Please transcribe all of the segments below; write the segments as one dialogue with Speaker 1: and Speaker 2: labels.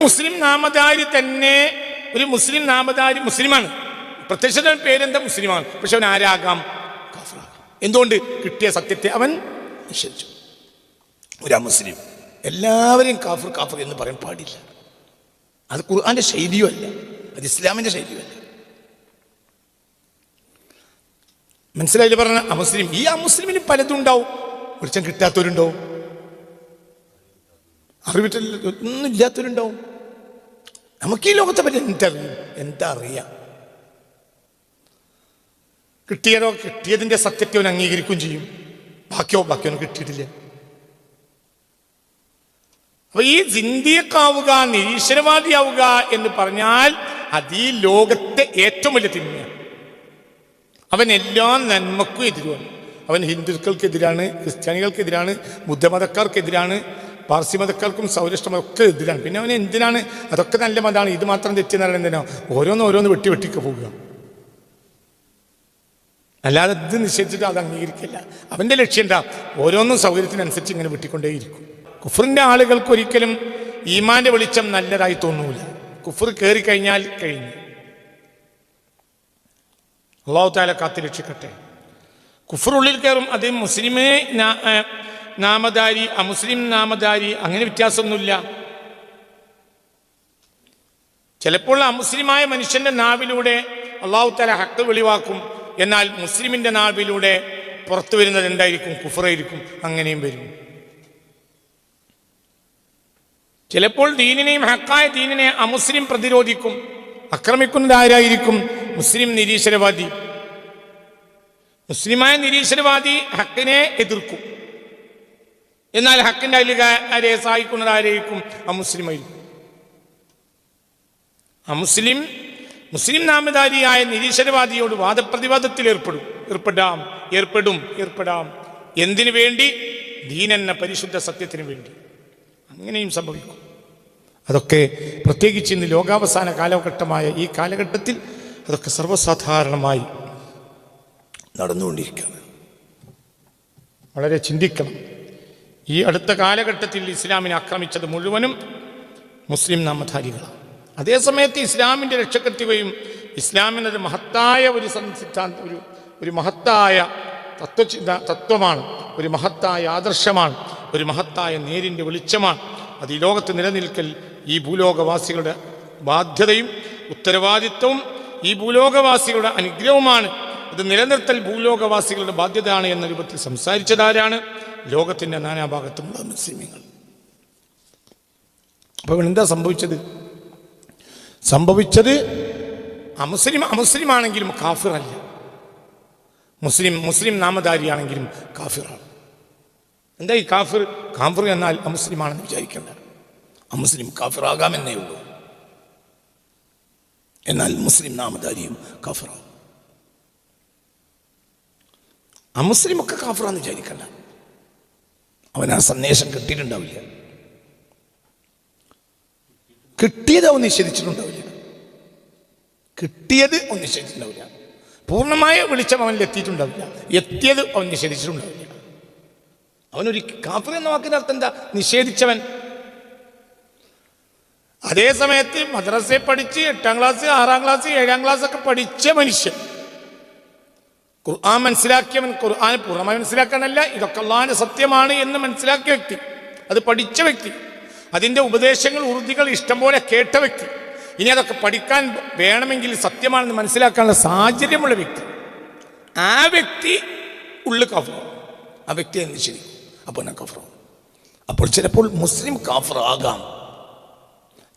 Speaker 1: മുസ്ലിം നാമധാരി തന്നെ ഒരു മുസ്ലിം നാമധാരി മുസ്ലിമാണ്, പ്രത്യക്ഷ പേരെന്താ മുസ്ലിമാണ്, പക്ഷെ അവൻ ആരാകാം? കാഫിറാകാം. എന്തുകൊണ്ട്? കിട്ടിയ സത്യത്തെ അവൻ നിഷേധിച്ചു. ഒരു മുസ്ലിം എല്ലാവരെയും കാഫിർ കാഫിർ എന്ന് പറയാൻ പാടില്ല. അത് ഖുർആന്റെ ശൈലിയും അല്ല, അത് ഇസ്ലാമിന്റെ ശൈലിയും അല്ല. മനസ്സിലായില്ല പറഞ്ഞ അമുസ്ലിം. ഈ അമുസ്ലിമിന് പലതും ഉണ്ടാവും. വെളിച്ചം കിട്ടാത്തവരുണ്ടാവും, അറിവിട്ടില്ല ഒന്നും ഇല്ലാത്തവരുണ്ടാവും. നമുക്ക് ഈ ലോകത്തെ പറ്റി എന്താ അറിയാം? കിട്ടിയതിന്റെ സത്യത്തെ അവൻ അംഗീകരിക്കുകയും ചെയ്യും. ബാക്കിയൊന്നും കിട്ടിയിട്ടില്ല. അപ്പൊ ഈ സിന്ധിയക്കാവുക, നിരീശ്വരവാദിയാവുക എന്ന് പറഞ്ഞാൽ അത് ഈ ലോകത്തെ ഏറ്റവും വലിയ തിന്മയാണ്. അവൻ എല്ലാ നന്മക്കും എതിരുമാണ്. അവൻ ഹിന്ദുക്കൾക്കെതിരാണ്, ക്രിസ്ത്യാനികൾക്കെതിരാണ്, ബുദ്ധമതക്കാർക്കെതിരാണ്, പാർസി മതക്കാർക്കും സൗരാഷ്ട്ര മതമൊക്കെ എതിരാണ്. പിന്നെ അവൻ എന്തിനാണ്? അതൊക്കെ നല്ല മതമാണ്, ഇത് മാത്രം തെറ്റെന്ന് പറയുന്നത് എന്തിനാ? ഓരോന്ന് വെട്ടിക്ക് പോവുക. അല്ലാതെ ഇത് നിഷേധിച്ചിട്ട് അത് അംഗീകരിക്കില്ല. അവൻ്റെ ലക്ഷ്യം എന്താ? ഓരോന്നും സൗകര്യത്തിനനുസരിച്ച് ഇങ്ങനെ വെട്ടിക്കൊണ്ടേയിരിക്കും. കുഫറിൻ്റെ ആളുകൾക്ക് ഒരിക്കലും ഈമാന്റെ വെളിച്ചം നല്ലതായി തോന്നൂല. കുഫർ കയറിക്കഴിഞ്ഞാൽ കഴിഞ്ഞു. അല്ലാഹു തആല കാത്ത് രക്ഷിക്കട്ടെ. കുഫറുള്ളിൽ കയറും. അത് മുസ്ലിമേ നാമധാരി അമുസ്ലിം നാമധാരി അങ്ങനെ വ്യത്യാസമൊന്നുമില്ല. ചിലപ്പോൾ അമുസ്ലിമായ മനുഷ്യന്റെ നാവിലൂടെ അല്ലാഹു തആല ഹക്ക് വെളിവാക്കും. എന്നാൽ മുസ്ലിമിന്റെ നാവിലൂടെ പുറത്തു വരുന്നത് എന്തായിരിക്കും? കുഫറായിരിക്കും. അങ്ങനെയും വരും. ചിലപ്പോൾ ദീനിനെയും ഹക്കായ ദീനിനെ അമുസ്ലിം പ്രതിരോധിക്കും. ആക്രമിക്കുന്നത് ആരായിരിക്കും? മുസ്ലിം നിരീശ്വരവാദി. മുസ്ലിമായ നിരീശ്വരവാദി ഹക്കിനെ എതിർക്കും. എന്നാൽ ഹക്കിന്റെ അയലുകാരെ സഹായിക്കുന്നത് ആരായിരിക്കും? അമുസ്ലിമായിരിക്കും. മുസ്ലിം നാമധാരിയായ നിരീശ്വരവാദിയോട് വാദപ്രതിവാദത്തിൽ ഏർപ്പെടാം. എന്തിനു വേണ്ടി? ദീനെന്ന പരിശുദ്ധ സത്യത്തിന് വേണ്ടി. അങ്ങനെയും സംഭവിക്കും. അതൊക്കെ പ്രത്യേകിച്ച് ഇന്ന് ലോകാവസാന കാലഘട്ടമായ ഈ കാലഘട്ടത്തിൽ അതൊക്കെ സർവ്വസാധാരണമായി നടന്നുകൊണ്ടിരിക്കുകയാണ്. വളരെ ചിന്തിക്കണം. ഈ അടുത്ത കാലഘട്ടത്തിൽ ഇസ്ലാമിനെ ആക്രമിച്ചത് മുഴുവനും മുസ്ലിം നാമധാരികളാണ്. അതേസമയത്ത് ഇസ്ലാമിൻ്റെ രക്ഷകർത്തുകയും ഇസ്ലാമിനൊരു മഹത്തായ ഒരു സിദ്ധാന്തം, ഒരു മഹത്തായ തത്വമാണ്, ഒരു മഹത്തായ ആദർശമാണ്, ഒരു മഹത്തായ നേരിൻ്റെ വെളിച്ചമാണ്. അത് ഈ ലോകത്ത് നിലനിൽക്കൽ ഈ ഭൂലോകവാസികളുടെ ബാധ്യതയും ഉത്തരവാദിത്വവും ഈ ഭൂലോകവാസികളുടെ അനുഗ്രഹവുമാണ്. ഇത് നിലനിർത്തൽ ഭൂലോകവാസികളുടെ ബാധ്യതയാണ് എന്ന രൂപത്തിൽ സംസാരിച്ചതാരാണ്? ലോകത്തിൻ്റെ നാനാഭാഗത്തുമുള്ള മുസ്ലിമീങ്ങൾ. അപ്പോൾ എന്താ സംഭവിച്ചത്? അമുസ്ലിമാണെങ്കിലും കാഫിറല്ല. മുസ്ലിം നാമധാരിയാണെങ്കിലും കാഫിറാണ്. എന്താ ഈ കാഫിർ എന്നാൽ അമുസ്ലിമാണെന്ന് വിചാരിക്കേണ്ട. അമുസ്ലിം കാഫിറാകാമെന്നേ ഉള്ളൂ. എന്നാൽ മുസ്ലിം നാമധാരിയും കാഫിറാകും. അമുസ്ലിമൊക്കെ കാഫിറാന്ന് വിചാരിക്കണ്ട. അവൻ ആ സന്ദേശം കിട്ടിയിട്ടുണ്ടാവില്ല, കിട്ടിയത് അവൻ നിഷേധിച്ചിട്ടുണ്ടാവില്ല. പൂർണ്ണമായ വെളിച്ചം അവനിൽ എത്തിയിട്ടുണ്ടാവില്ല. എത്തിയത് അവൻ നിഷേധിച്ചിട്ടുണ്ടാവില്ല. അവനൊരു കാഫിർ എന്ന വാക്കിന്റെ അർത്ഥം എന്താ? നിഷേധിച്ചവൻ. അതേ സമയത്ത് മദ്രസയെ പഠിച്ച് 8ാം ക്ലാസ് 6ാം ക്ലാസ് 7ാം ക്ലാസ് ഒക്കെ പഠിച്ച മനുഷ്യൻ, ഖുർആൻ മനസ്സിലാക്കിയവൻ, ഖുർആൻ പൂർണ്ണമായി മനസ്സിലാക്കാനല്ല, ഇതൊക്കെ അല്ലാഹുവിന്റെ സത്യമാണ് എന്ന് മനസ്സിലാക്കിയ വ്യക്തി, അത് പഠിച്ച വ്യക്തി, അതിൻ്റെ ഉപദേശങ്ങൾ ഉറുദികൾ ഇഷ്ടം പോലെ കേട്ട വ്യക്തി, ഇനി അതൊക്കെ പഠിക്കാൻ വേണമെങ്കിൽ സത്യമാണെന്ന് മനസ്സിലാക്കാനുള്ള സാഹചര്യമുള്ള വ്യക്തി, ആ വ്യക്തി ഉള്ളു കാഫിറാണ്. ആ വ്യക്തി എന്ന് ശരി, അപ്പോൾ ഞാൻ കാഫിറാണ്. അപ്പോൾ ചിലപ്പോൾ മുസ്ലിം കാഫിറാകാം,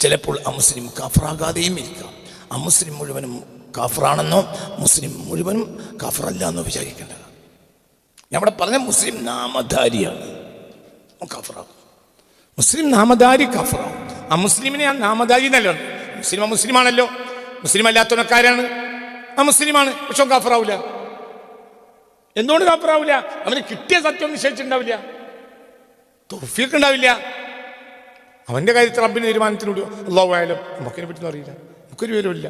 Speaker 1: ചിലപ്പോൾ അമുസ്ലിം കാഫിറാകാതെയും ഇരിക്കാം. അമുസ്ലിം മുഴുവനും കാഫിറാണെന്നോ മുസ്ലിം മുഴുവനും കാഫിറല്ല എന്നോ വിചാരിക്കേണ്ട. ഞാൻ ഇവിടെ പറഞ്ഞ മുസ്ലിം നാമധാരിയാണ് കാഫിറാകും. മുസ്ലിം നാമധാരി കാഫിറാകും. അമുസ്ലിമിനെ ഞാൻ നാമധാരി എന്നല്ല. മുസ്ലിമാണല്ലോ. മുസ്ലിം അല്ലാത്തവനക്കാരാണ്, അമുസ്ലിമാണ്, പക്ഷെ കാഫിറാവില്ല. എന്തുകൊണ്ട് കാഫിറാവില്ല? അവന് കിട്ടിയ സത്യം നിശ്ചയിച്ചിട്ടുണ്ടാവില്ല, തൗഫീഖ് ഉണ്ടാവില്ല. അവൻ്റെ കാര്യത്തിൽ റബ്ബിൻ്റെ തീരുമാനത്തിനോട് അല്ലാഹു അഅലം, നമുക്കതിനെ പറ്റി അറിയില്ല, നമുക്കൊരു വിവരമില്ല.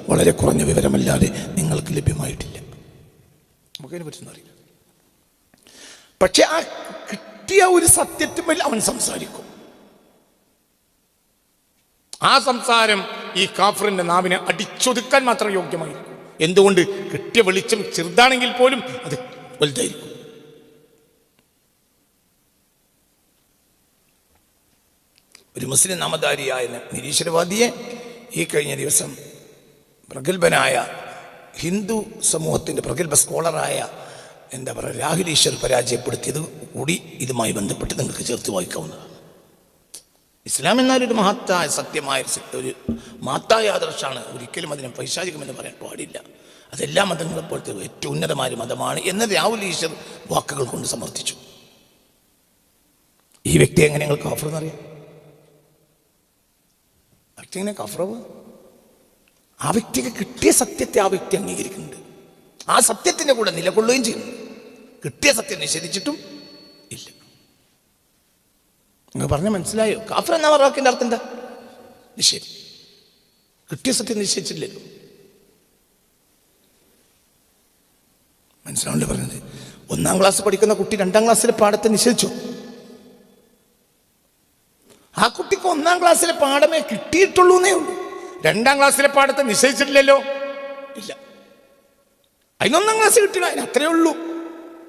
Speaker 1: വളരെ കുറഞ്ഞ വിവരമല്ലാതെ നിങ്ങൾക്ക് ലഭ്യമായിട്ടില്ല, നമുക്കതിനെ പറ്റി അറിയില്ല. പക്ഷെ ആ കിട്ടിയ ഒരു സത്യത്തിന്മേൽ അവൻ സംസാരിക്കും. ആ സംസാരം ഈ കാഫറിന്റെ നാവിനെ അടിച്ചൊതുക്കാൻ മാത്രം യോഗ്യമായിരിക്കും. എന്തുകൊണ്ട്? കിട്ടിയ വെളിച്ചം ചെറുതാണെങ്കിൽ പോലും അത് വലുതായിരിക്കും. ഒരു മുസ്ലിം നാമധാരിയായ നിരീശ്വരവാദിയെ ഈ കഴിഞ്ഞ ദിവസം പ്രഗത്ഭനായ ഹിന്ദു സമൂഹത്തിൻ്റെ പ്രഗത്ഭ സ്കോളറായ എന്താ പറയുക രാഹുൽ ഈശ്വർ പരാജയപ്പെടുത്തിയത് കൂടി ഇതുമായി ബന്ധപ്പെട്ട് നിങ്ങൾക്ക് ചേർത്ത് വായിക്കാവുന്നതാണ്. ഇസ്ലാം എന്നാലൊരു മഹത്തായ സത്യമായ ഒരു മഹത്തായ ആദർശമാണ്. ഒരിക്കലും അതിനെ പൈശാചികമെന്ന് പറയാൻ പാടില്ല. അതെല്ലാ മതങ്ങളെപ്പോഴത്തെ ഏറ്റവും ഉന്നതമായ മതമാണ് എന്ന് രാഹുൽ ഈശ്വർ വാക്കുകൾ കൊണ്ട് സമർത്ഥിച്ചു. ഈ വ്യക്തി എങ്ങനെ നിങ്ങൾ കാഫർ എന്നറിയാം? വ്യക്തി എങ്ങനെ കാഫറാവ്? ആ വ്യക്തിക്ക് കിട്ടിയ സത്യത്തെ ആ വ്യക്തി അംഗീകരിക്കുന്നുണ്ട്, ആ സത്യത്തിൻ്റെ കൂടെ നിലകൊള്ളുകയും ചെയ്യുന്നു. കിട്ടിയ സത്യം നിഷേധിച്ചിട്ടും ഇല്ല. നിങ്ങൾ പറഞ്ഞ മനസ്സിലായോ? കാഫർ എന്ന വാക്കിൻ്റെ അർത്ഥം എന്താ? നിഷേധി. കിട്ടിയ സത്യം നിഷേധിച്ചില്ലല്ലോ. മനസ്സിലാവണ്ടേ പറഞ്ഞത്? 1-ാം ക്ലാസ് പഠിക്കുന്ന കുട്ടി 2-ാം ക്ലാസ്സിലെ പാഠത്തെ നിഷേധിച്ചു. ആ കുട്ടിക്ക് 1-ാം ക്ലാസ്സിലെ പാഠമേ കിട്ടിയിട്ടുള്ളൂ എന്നേ ഉള്ളൂ. 2-ാം ക്ലാസ്സിലെ പാഠത്തെ നിശ്ചയിച്ചിട്ടില്ലല്ലോ. ഇല്ല, അതിന് 1-ാം ക്ലാസ് കിട്ടില്ല. അതിന് അത്രയേ ഉള്ളൂ,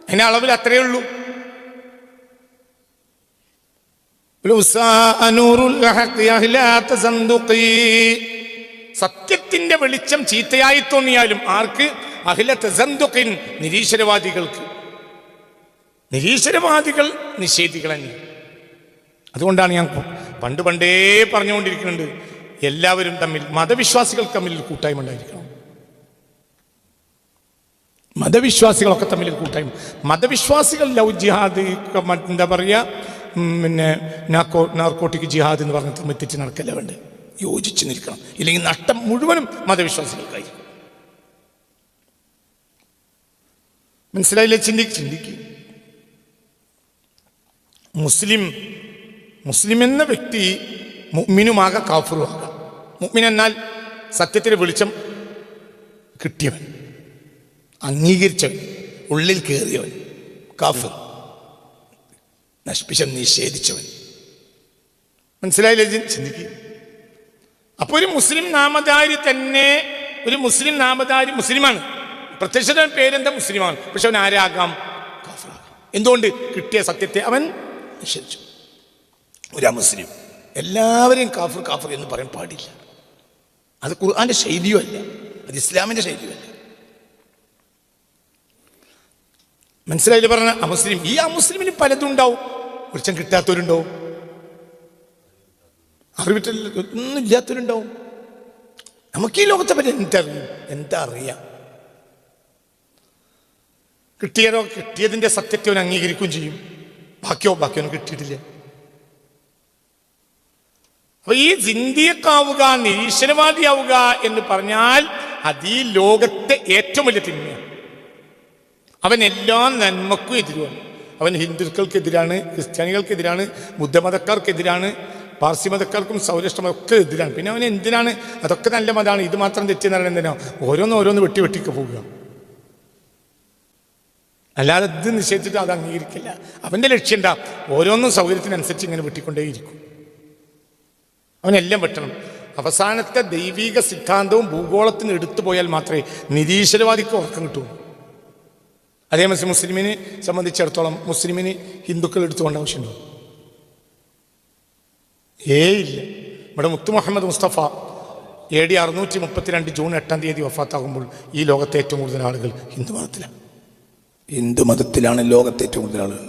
Speaker 1: അതിന് അളവിൽ അത്രയേ ഉള്ളൂ. സത്യത്തിന്റെ വെളിച്ചം ചീത്തയായി തോന്നിയാലും ആർക്ക്? അഹ്ല തസന്ദുഖിൻ, നിരീശ്വരവാദികൾക്ക്. നിരീശ്വരവാദികൾ നിഷേധികൾ തന്നെ. അതുകൊണ്ടാണ് ഞാൻ പണ്ടേ പറഞ്ഞുകൊണ്ടിരിക്കുന്നുണ്ട്, എല്ലാവരും തമ്മിൽ, മതവിശ്വാസികൾ തമ്മിൽ കൂട്ടായ്മ ഉണ്ടായിരിക്കണം. മതവിശ്വാസികളൊക്കെ തമ്മിൽ കൂട്ടായ്മ. മതവിശ്വാസികൾ ലവ് ജിഹാദ്, എന്താ പറയുക, പിന്നെ നാർക്കോട്ടിക് ജിഹാദ് എന്ന് പറഞ്ഞ് തമ്മിൽ തെറ്റി നടക്കല്ല വേണ്ട. യോജിച്ച് നിൽക്കണം, ഇല്ലെങ്കിൽ നഷ്ടം മുഴുവനും മതവിശ്വാസികൾക്കായി. മനസ്സിലായില്ലേ? ചിന്തിക്ക്. മുസ്ലിം എന്ന വ്യക്തി മുഅ്മിനുമാകാം കാഫിറുമാകാം. മുഅ്മിൻ എന്നാൽ സത്യത്തിന് വെളിച്ചം കിട്ടിയവൻ, അംഗീകരിച്ചവൻ, ഉള്ളിൽ കയറിയവൻ. കാഫിർ നശിപ്പിച്ച നിഷേധിച്ചവൻ. മനസ്സിലായില്ലേ? ചിന്തിക്കുക. അപ്പൊ ഒരു മുസ്ലിം നാമധാരി തന്നെ, ഒരു മുസ്ലിം നാമധാരി മുസ്ലിമാണ്, പ്രത്യക്ഷ പേരെന്താ മുസ്ലിമാണ്, പക്ഷെ അവൻ ആരാകാം? കാഫിറാകാം. എന്തുകൊണ്ട്? കിട്ടിയ സത്യത്തെ അവൻ നിഷേധിച്ചു. ഒരു മുസ്ലിം എല്ലാവരെയും കാഫിർ കാഫിർ എന്ന് പറയാൻ പാടില്ല. അത് ഖുർആന്റെ ശൈലിയും അല്ല, അത് ഇസ്ലാമിന്റെ ശൈലിയും അല്ല. മനസ്സിലായില്ലേ പറഞ്ഞ? അമുസ്ലിം, ഈ അമുസ്ലിമിന് പലതും ഉണ്ടാവും. വെളിച്ചം കിട്ടാത്തവരുണ്ടാവും, അറിവിട്ടില്ല ഒന്നും ഇല്ലാത്തവരുണ്ടാവും. നമുക്ക് ഈ ലോകത്തെ പറ്റി എന്താ അറിയാം? കിട്ടിയതിന്റെ സത്യത്തെ അവൻ അംഗീകരിക്കുകയും ചെയ്യും. ബാക്കിയോ അവന് കിട്ടിയിട്ടില്ല. അപ്പൊ ഈ സിന്ധിയക്കാവുക, നിരീശ്വരവാദിയാവുക എന്ന് പറഞ്ഞാൽ അത് ഈ ലോകത്തെ ഏറ്റവും വലിയ തിന്മയാണ്. അവൻ എല്ലാ നന്മക്കും എതിരുമാണ്. അവൻ ഹിന്ദുക്കൾക്കെതിരാണ്, ക്രിസ്ത്യാനികൾക്കെതിരാണ്, ബുദ്ധമതക്കാർക്കെതിരാണ്, പാർസി മതക്കാർക്കും സൗരാഷ്ട്ര മതമൊക്കെ എതിരാണ്. പിന്നെ അവൻ എന്തിനാണ്? അതൊക്കെ നല്ല മതമാണ്, ഇത് മാത്രം തെറ്റെന്ന് പറയുന്നത് എന്തിനാ? ഓരോന്ന് വെട്ടിക്ക് പോവുക. അല്ലാതെ ഇത് നിഷേധിച്ചിട്ട് അത് അംഗീകരിക്കില്ല. അവൻ്റെ ലക്ഷ്യം എന്താ? ഓരോന്നും സൗകര്യത്തിനനുസരിച്ച് ഇങ്ങനെ വെട്ടിക്കൊണ്ടേയിരിക്കും. അവനെല്ലാം വെട്ടണം. അവസാനത്തെ ദൈവിക സിദ്ധാന്തവും ഭൂഗോളത്തിന് എടുത്തു പോയാൽ മാത്രമേ നിരീശ്വരവാദിക്ക് ഉറക്കം കിട്ടുള്ളൂ. അതേമറിച്ച് മുസ്ലിമിനെ സംബന്ധിച്ചിടത്തോളം മുസ്ലിമിന് ഹിന്ദുക്കൾ എടുത്തുകൊണ്ട് ആവശ്യമുണ്ടോ? ഇല്ല. ഇവിടെ മുത്തു മുഹമ്മദ് മുസ്തഫ AD 632 ജൂൺ 8 വഫാത്താകുമ്പോൾ ഈ ലോകത്തെ ഏറ്റവും കൂടുതൽ ആളുകൾ ഹിന്ദു മതത്തിലാണ് ലോകത്തെ ഏറ്റവും കൂടുതൽ ആളുകൾ.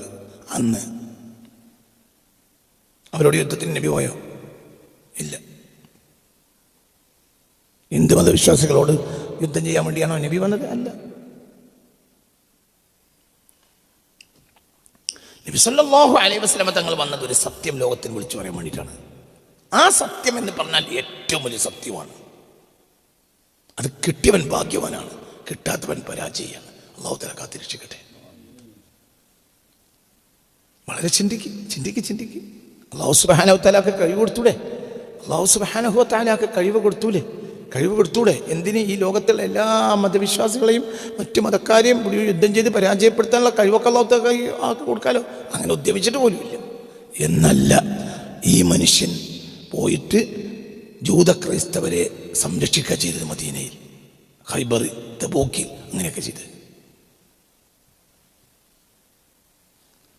Speaker 1: അന്ന് അവരോട് യുദ്ധത്തിന് നബി പോയോ? ഇല്ല. ഹിന്ദു മതവിശ്വാസികളോട് യുദ്ധം ചെയ്യാൻ വേണ്ടിയാണോ നബി വന്നത്? അല്ല. നബി സല്ലല്ലാഹു അലൈഹി വസല്ലം തങ്ങൾ വന്നത് ഒരു സത്യം ലോകത്തിന് വിളിച്ചു പറയാൻ വേണ്ടിയിട്ടാണ്. ആ സത്യം എന്ന് പറഞ്ഞാൽ ഏറ്റവും വലിയ സത്യമാണ്. അത് കിട്ടിയവൻ ഭാഗ്യവാനാണ്, കിട്ടാത്തവൻ പരാജയമാണ്. അല്ലാഹു തആല കാത്തിരക്ഷിക്കട്ടെ. വളരെ ചിന്തിക്ക്. അല്ലാഹു സുബ്ഹാനഹു തആലക്ക് കഴിവ് കൊടുത്തൂടെ? കഴിവ് കൊടുത്തൂടെ? എന്തിന് ഈ ലോകത്തുള്ള എല്ലാ മതവിശ്വാസികളെയും മറ്റു മതക്കാരെയും യുദ്ധം ചെയ്ത് പരാജയപ്പെടുത്താനുള്ള കഴിവൊക്കെ അല്ലാഹു തആല ആക്കി കൊടുക്കാലോ. അങ്ങനെ ഉദ്യമിച്ചിട്ട് പോലുമില്ല. എന്നല്ല, ഈ മനുഷ്യൻ പോയിട്ട് ജൂത ക്രൈസ്തവരെ സംരക്ഷിക്കുക ചെയ്തത് മദീനയിൽ, ഖൈബർ, തബൂക്കിൽ, അങ്ങനെയൊക്കെ ചെയ്ത്.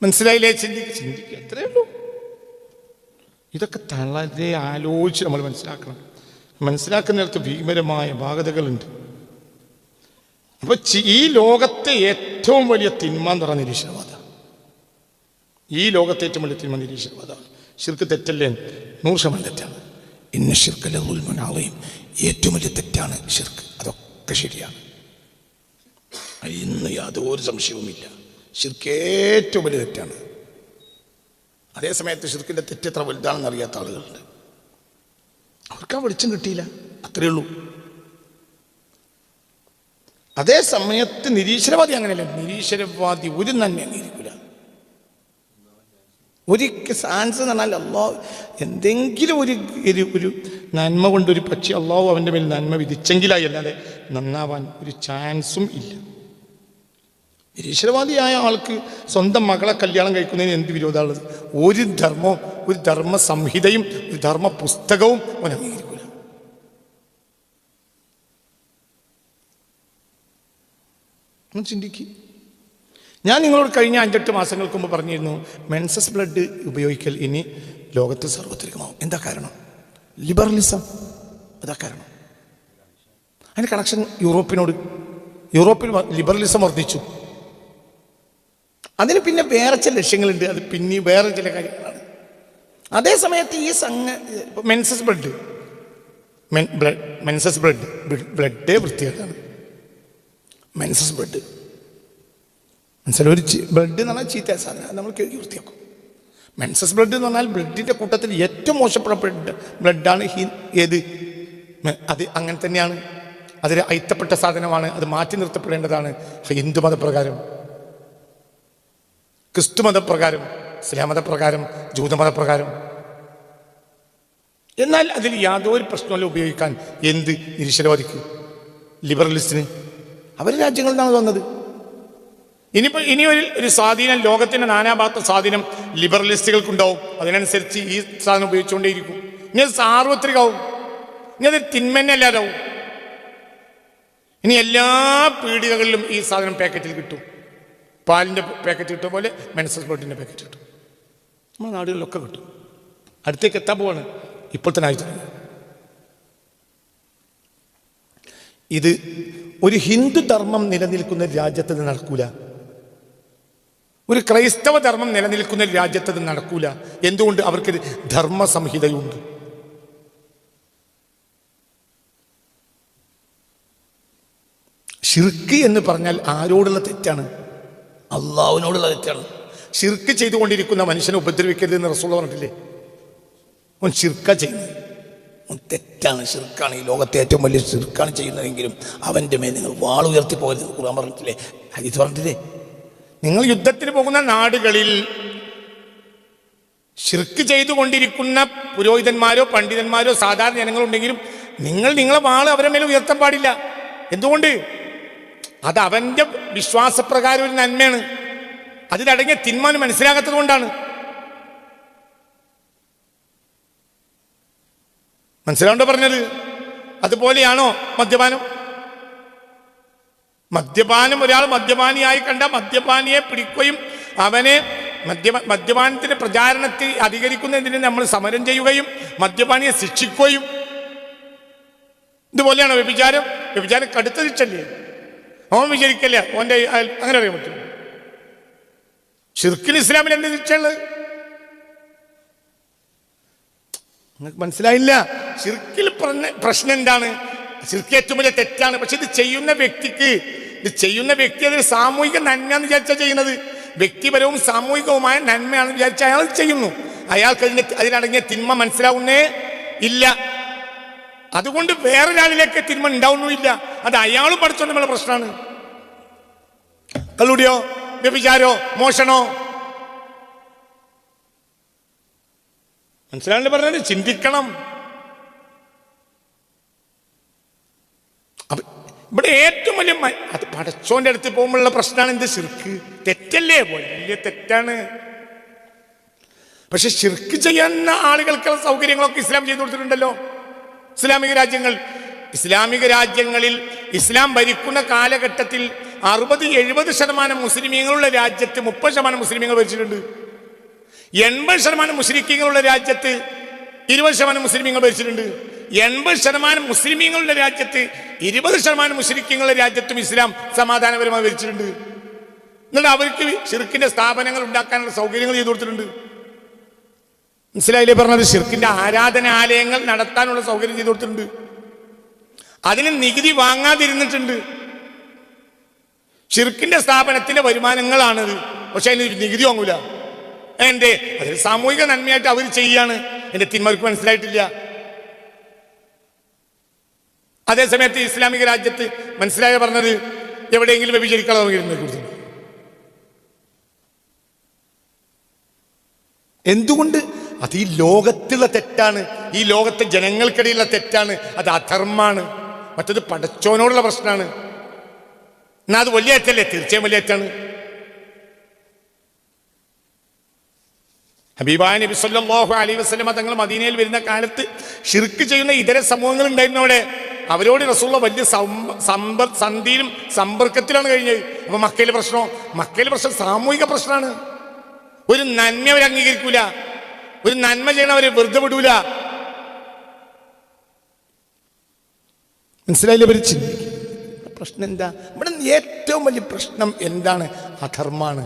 Speaker 1: മനസ്സിലായില്ലേ? ചിന്തിക്കുക, അത്രയേ ഉള്ളൂ. ഇതൊക്കെ വളരെ ആലോചിച്ച് നമ്മൾ മനസ്സിലാക്കണം. മനസ്സിലാക്കുന്നിടത്ത് ഭീകരമായ ബാധ്യതകളുണ്ട്. അപ്പൊ ഈ ലോകത്തെ ഏറ്റവും വലിയ തിന്മ എന്ന് പറഞ്ഞ നിരീശ്വരവാദം. ഈ ലോകത്തെ ഏറ്റവും വലിയ തിന്മ നിരീശ്വരവാദമാണ്. ശിർക്ക് തെറ്റല്ലേ? 100% തെറ്റാണ്. ഇന്ന ശിർക്ക് ലദുൽമുൻ അളീം. ഏറ്റവും വലിയ തെറ്റാണ് ശിർക്ക്. അതൊക്കെ ശരിയാണ്, ഇന്ന് യാതൊരു സംശയവുമില്ല. ശിർക്ക് ഏറ്റവും വലിയ തെറ്റാണ്. അതേസമയത്ത് ശിർക്കിൻ്റെ തെറ്റ് എത്ര വലുതാണെന്ന് അറിയാത്ത ആളുകളുണ്ട്. അവർക്ക് ആ വെളിച്ചം കിട്ടിയില്ല, അത്രയേ ഉള്ളൂ. അതേ സമയത്ത് നിരീശ്വരവാദി അങ്ങനെയല്ല. നിരീശ്വരവാദി ഒരു നന്മ അംഗീകരിക്കില്ല. ഒരിക്കൽ ചാൻസ് എന്ന് പറഞ്ഞാൽ അള്ളാഹു എന്തെങ്കിലും ഒരു നന്മ കൊണ്ടൊരു പക്ഷി അള്ളാഹു അവൻ്റെ മേൽ നന്മ വിധിച്ചെങ്കിലായി, അല്ലാതെ നന്നാവാൻ ഒരു ചാൻസും ഇല്ല. നിരീശ്വരവാദിയായ ആൾക്ക് സ്വന്തം മകളെ കല്യാണം കഴിക്കുന്നതിന് എന്ത് വിരോധമുള്ളത്? ഒരു ധർമ്മവും, ഒരു ധർമ്മ സംഹിതയും, ഒരു ധർമ്മ പുസ്തകവും അവൻ അംഗീകരിക്കില്ല. ചിന്തിക്ക്. ഞാൻ നിങ്ങളോട് കഴിഞ്ഞ 5-8 മാസങ്ങൾക്ക് മുമ്പ് പറഞ്ഞിരുന്നു, മെൻസസ് ബ്ലഡ് ഉപയോഗിക്കൽ ഇനി ലോകത്ത് സർവ്വത്രികമാവും. എന്താ കാരണം? ലിബറലിസം. അതാ കാരണം. അതിന് കണക്ഷൻ യൂറോപ്പിൽ ലിബറലിസം വർദ്ധിച്ചു. അതിന് പിന്നെ വേറെ ചില ലക്ഷ്യങ്ങളുണ്ട്. അത് പിന്നെ വേറെ ചില കാര്യങ്ങളാണ്. അതേ സമയത്ത് ഈ മെൻസസ് ബ്ലഡ് വൃത്തികേടാണ്. മെൻസസ് ബ്ലഡ് മനസ്സിലായി. ഒരു ബ്ലഡ് എന്ന് പറഞ്ഞാൽ ചീത്ത സാധനം, നമ്മൾ കഴുകി വൃത്തിയാക്കും. മെൻസസ് ബ്ലഡ് എന്ന് പറഞ്ഞാൽ ബ്ലഡിൻ്റെ കൂട്ടത്തിൽ ഏറ്റവും മോശപ്പെട്ട ബ്ലഡാണ് ഏത്? അത് അങ്ങനെ തന്നെയാണ്. അതൊരു അയിത്തപ്പെട്ട സാധനമാണ്. അത് മാറ്റി നിർത്തപ്പെടേണ്ടതാണ് ഹിന്ദു മതപ്രകാരം, ക്രിസ്തു മതപ്രകാരം, ഇസ്ലാം മതപ്രകാരം, ജൂതമതപ്രകാരം. എന്നാൽ അതിൽ യാതൊരു പ്രശ്നമല്ല ഉപയോഗിക്കാൻ. എന്ത്? നിരീശ്വരവാദിക്ക്, ലിബറലിസ്റ്റിന്. അവരുടെ രാജ്യങ്ങളിൽ നിന്നാണ് വന്നത്. ഇനി ഒരു സ്വാധീനം, ലോകത്തിൻ്റെ നാനാഭാഗത്തെ സ്വാധീനം ലിബറലിസ്റ്റുകൾക്കുണ്ടാവും. അതിനനുസരിച്ച് ഈ സാധനം ഉപയോഗിച്ചുകൊണ്ടേയിരിക്കും. ഇനി അത് സാർവത്രികമാവും. ഇനി അത് തിന്മന്നല്ലാതാവും. ഇനി എല്ലാ പീടികകളിലും ഈ സാധനം പാക്കറ്റിൽ കിട്ടും. പാലിൻ്റെ പാക്കറ്റ് കിട്ടും പോലെ മെൻസസ് ബ്ലഡിൻ്റെ പാക്കറ്റ് കിട്ടും. നമ്മുടെ നാടുകളിലൊക്കെ കിട്ടും. അടുത്തേക്ക് എത്താൻ പോവാണ്. ഇപ്പോൾ തന്നെ ആയി തുടങ്ങി. ഇത് ഒരു ഹിന്ദു ധർമ്മം നിലനിൽക്കുന്ന രാജ്യത്ത് ഇത് നടക്കൂല. ഒരു ക്രൈസ്തവ ധർമ്മം നിലനിൽക്കുന്ന രാജ്യത്ത് ഇത് നടക്കൂല. എന്തുകൊണ്ട്? അവർക്കൊരു ധർമ്മ സംഹിതയുണ്ട്. ശിർക്ക് എന്ന് പറഞ്ഞാൽ ആരോടുള്ള തെറ്റാണ്? അള്ളാഹുവിനോടുള്ള തെറ്റാണ്. ശിർക്ക് ചെയ്തുകൊണ്ടിരിക്കുന്ന മനുഷ്യനെ ഉപദ്രവിക്കരുതെന്ന് റസൂൽ പറഞ്ഞിട്ടില്ലേ? അവൻ ശിർക്ക ചെയ്യുന്നത്, തെറ്റാണ്, ശിർക്കാണ്. ഈ ലോകത്തെ ഏറ്റവും വലിയ ശിർക്കാണ് ചെയ്യുന്നതെങ്കിലും അവൻ്റെ മേൽ നിങ്ങൾ വാൾ ഉയർത്തി പോകരുത്. ഖുർആൻ പറഞ്ഞിട്ടില്ലേ? ഹദീസ് പറഞ്ഞിട്ടില്ലേ? നിങ്ങൾ യുദ്ധത്തിന് പോകുന്ന നാടുകളിൽ ശിർക്ക് ചെയ്തുകൊണ്ടിരിക്കുന്ന പുരോഹിതന്മാരോ പണ്ഡിതന്മാരോ സാധാരണ ജനങ്ങളുണ്ടെങ്കിലും നിങ്ങളെ വാള് അവരുടെ മേലെ ഉയർത്താൻ പാടില്ല. എന്തുകൊണ്ട്? അത് അവൻ്റെ വിശ്വാസപ്രകാരം ഒരു നന്മയാണ്. അതിലടങ്ങിയ തിന്മാനം മനസ്സിലാകാത്തത് കൊണ്ടാണ്. മനസ്സിലാണ്ടോ പറഞ്ഞത്? അതുപോലെയാണോ മദ്യപാനം? ഒരാൾ മദ്യപാനിയായി കണ്ട മദ്യപാനിയെ പിടിക്കുകയും അവനെ മദ്യപാനത്തിന്റെ പ്രചാരണത്തിൽ അധികരിക്കുന്നതിന് നമ്മൾ സമരം ചെയ്യുകയും മദ്യപാനിയെ ശിക്ഷിക്കുകയും. ഇതുപോലെയാണോ വ്യഭിചാരം? വ്യഭിചാരം കടുത്ത ശിക്ഷല്ലേ? അവൻ വിചാരിക്കല്ല ഓൻ്റെ അങ്ങനെ അറിയാൻ പറ്റും. ശിർക്കിന് ഇസ്ലാമിൽ എന്ത് ശിക്ഷയുള്ളത്? നിങ്ങൾക്ക് മനസ്സിലായില്ല. ശിർക്കിൽ പ്രശ്നം എന്താണ്? ശിർക്ക് ഏറ്റവും വലിയ തെറ്റാണ്. പക്ഷെ ഇത് ചെയ്യുന്ന വ്യക്തി അതൊരു സാമൂഹിക നന്മയാന്ന് വിചാരിച്ചാണ് ചെയ്യുന്നത്. വ്യക്തിപരവും സാമൂഹികവുമായ നന്മയാണെന്ന് വിചാരിച്ച അയാൾ ചെയ്യുന്നു. അയാൾക്ക് അതിനടങ്ങിയ തിന്മ മനസ്സിലാവുന്നേ ഇല്ല. അതുകൊണ്ട് വേറൊരാളിലേക്ക് തിന്മ ഉണ്ടാവുന്നുമില്ല. അത് അയാൾ പഠിച്ചോണ്ടുള്ള പ്രശ്നമാണ്. കള്ളുടിയോ, വ്യഭിചാരോ, മോഷണോ? മനസ്സിലാണ്ട് പറഞ്ഞത്? ചിന്തിക്കണം. അപ്പൊ ഇവിടെ ഏറ്റവും വലിയ അത് പടച്ചോന്റെ അടുത്ത് പോകുമ്പോഴുള്ള പ്രശ്നമാണ് എന്ത്? ശിർക്ക്. തെറ്റല്ലേ? വലിയ തെറ്റാണ്. പക്ഷെ ശിർക്ക് ചെയ്യുന്ന ആളുകൾക്കുള്ള സൗകര്യങ്ങളൊക്കെ ഇസ്ലാം ചെയ്തു കൊടുത്തിട്ടുണ്ടല്ലോ. ഇസ്ലാമിക രാജ്യങ്ങളിൽ ഇസ്ലാം ഭരിക്കുന്ന കാലഘട്ടത്തിൽ 60-70% മുസ്ലിമീങ്ങളുള്ള രാജ്യത്ത് 30% മുസ്ലിമീങ്ങൾ ഭരിച്ചിട്ടുണ്ട്. 80% മുസ്ലിമീങ്ങളുള്ള രാജ്യത്ത് 20% മുസ്ലിമീങ്ങൾ ഭരിച്ചിട്ടുണ്ട്. 80% മുസ്ലിമീങ്ങളുടെ രാജ്യത്ത് 20% മുസ്ലിമീങ്ങളുടെ രാജ്യത്തും ഇസ്ലാം സമാധാനപരമായി ഭരിച്ചിട്ടുണ്ട്. എന്നിട്ട് അവർക്ക് ശിർക്കിന്റെ സ്ഥാപനങ്ങൾ ഉണ്ടാക്കാനുള്ള സൗകര്യങ്ങൾ ചെയ്തു കൊടുത്തിട്ടുണ്ട്. മനസ്സിലായില്ലേ പറഞ്ഞത്? ശിർക്കിന്റെ ആരാധനാലയങ്ങൾ നടത്താനുള്ള സൗകര്യം ചെയ്തു കൊടുത്തിട്ടുണ്ട്. അതിന് നികുതി വാങ്ങാതിരുന്നിട്ടുണ്ട്. ശിർക്കിന്റെ സ്ഥാപനത്തിന്റെ വരുമാനങ്ങളാണത്. പക്ഷെ അതിന് നികുതി വാങ്ങൂല. എന്റെ അതിൽ സാമൂഹിക നന്മയായിട്ട് അവർ ചെയ്യാണ്. എന്റെ തിന്മർക്ക് മനസ്സിലായിട്ടില്ല. അതേസമയത്ത് ഇസ്ലാമിക രാജ്യത്ത് മനസ്സിലായ പറഞ്ഞത് എവിടെയെങ്കിലും വ്യഭിചരിക്കാതെ കുറിച്ച് എന്തുകൊണ്ട്? അത് ഈ ലോകത്തുള്ള തെറ്റാണ്, ഈ ലോകത്തെ ജനങ്ങൾക്കിടയിലുള്ള തെറ്റാണ്, അത് അധർമ്മാണ്. മറ്റത് പടച്ചോനോടുള്ള പ്രശ്നമാണ്. എന്നാൽ അത് വലിയ തെറ്റല്ലേ? തീർച്ചയായും വലിയ തെറ്റാണ്. ഹബീബായ നബി സല്ലല്ലാഹു അലൈഹി വസല്ലം തങ്ങൾ മദീനയിൽ വരുന്ന കാലത്ത് ശിർക്ക് ചെയ്യുന്ന ഇതര സമൂഹങ്ങൾ ഉണ്ടായിരുന്നു അവിടെ. അവരോട് റസൂലുള്ള വലിയ സന്ധിയിലും സമ്പർക്കത്തിലാണ് കഴിഞ്ഞത്. അപ്പൊ മക്കയിലെ പ്രശ്നം സാമൂഹിക പ്രശ്നമാണ്. ഒരു നന്മ അവർ അംഗീകരിക്കൂല, ഒരു നന്മ ചെയ്യണ അവരെ വെറുതെ വിടൂല. മനസ്സിലായില്ലേ? അവർ ചിന്തിക്കും പ്രശ്നം എന്താ? ഇവിടെ ഏറ്റവും വലിയ പ്രശ്നം എന്താണ്? അധർമ്മാണ്.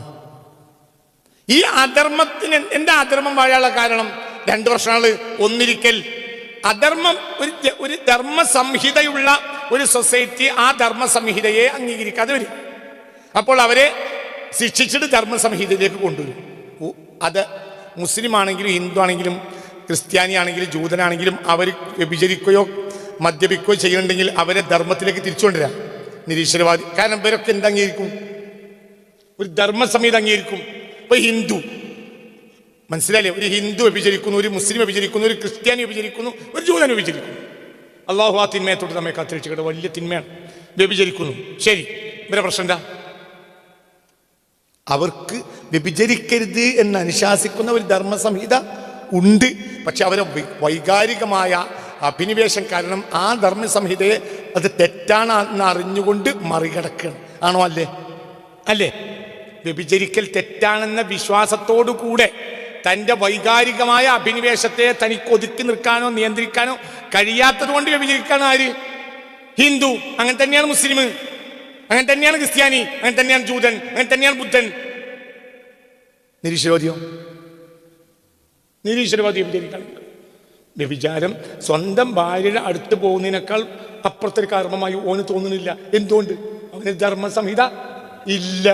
Speaker 1: ഈ അധർമ്മത്തിന് എന്താ അധർമ്മം വാഴാനുള്ള കാരണം? 2 പ്രശ്നങ്ങൾ. ഒന്നിരിക്കൽ അധർമ്മം, ഒരു ധർമ്മസംഹിതയുള്ള ഒരു സൊസൈറ്റി ആ ധർമ്മസംഹിതയെ അംഗീകരിക്കാതെ വരും. അപ്പോൾ അവരെ ശിക്ഷിച്ചിട്ട് ധർമ്മസംഹിതയിലേക്ക് കൊണ്ടുവരും. അത് മുസ്ലിം ആണെങ്കിലും ഹിന്ദു ആണെങ്കിലും ക്രിസ്ത്യാനി ആണെങ്കിലും ജൂതനാണെങ്കിലും അവർ വ്യഭിചരിക്കുകയോ മദ്യപിക്കുകയോ ചെയ്യുന്നുണ്ടെങ്കിൽ അവരെ ധർമ്മത്തിലേക്ക് തിരിച്ചുകൊണ്ടുവരാം. നിരീശ്വരവാദി. കാരണം ഇവരൊക്കെ എന്ത് അംഗീകരിക്കും? ഒരു ധർമ്മസംഹിത അംഗീകരിക്കും. ഇപ്പൊ ഹിന്ദു, മനസ്സിലായില്ലേ? ഒരു ഹിന്ദു വ്യഭിചരിക്കുന്നു, ഒരു മുസ്ലിം വ്യഭിചരിക്കുന്നു, ഒരു ക്രിസ്ത്യാനി വ്യഭിചരിക്കുന്നു, ഒരു ജൂതൻ വ്യഭിചരിക്കുന്നു. അള്ളാഹു ആ തിന്മയെ തൊട്ട് നമ്മെ കാത്തിരക്ഷിക്കട്ടെ. വലിയ തിന്മയാണ്. വ്യഭിചരിക്കുന്നു, ശരി, ഇവരെ പ്രശ്നം എന്താ? അവർക്ക് വ്യഭിചരിക്കരുത് എന്ന് അനുശാസിക്കുന്ന ഒരു ധർമ്മസംഹിത ഉണ്ട്. പക്ഷെ അവരെ വൈകാരികമായ അഭിനിവേശം കാരണം ആ ധർമ്മസംഹിതയെ അത് തെറ്റാണ് എന്ന് അറിഞ്ഞുകൊണ്ട് മറികടക്കണം. ആണോ? അല്ലേ? വ്യഭിചരിക്കൽ തെറ്റാണെന്ന വിശ്വാസത്തോടു കൂടെ തൻ്റെ വൈകാരികമായ അഭിനിവേശത്തെ തനിക്ക് ഒതുക്കി നിൽക്കാനോ നിയന്ത്രിക്കാനോ കഴിയാത്തത് കൊണ്ട് വ്യഭിചരിക്കാണ് ആര്? ഹിന്ദു. അങ്ങനെ തന്നെയാണ് മുസ്ലിം, അങ്ങനെ തന്നെയാണ് ക്രിസ്ത്യാനി, അങ്ങനെ തന്നെയാണ് ജൂതൻ, അങ്ങനെ തന്നെയാണ് ബുദ്ധൻ. നിരീശ്വരവാദി വ്യഭിചരിക്കണം. വ്യഭിചാരം സ്വന്തം ഭാര്യയുടെ അടുത്ത് പോകുന്നതിനേക്കാൾ അപ്പുറത്തൊരു കർമ്മമായി ഓന് തോന്നുന്നില്ല. എന്തുകൊണ്ട്? അവന് ധർമ്മസംഹിത ഇല്ല.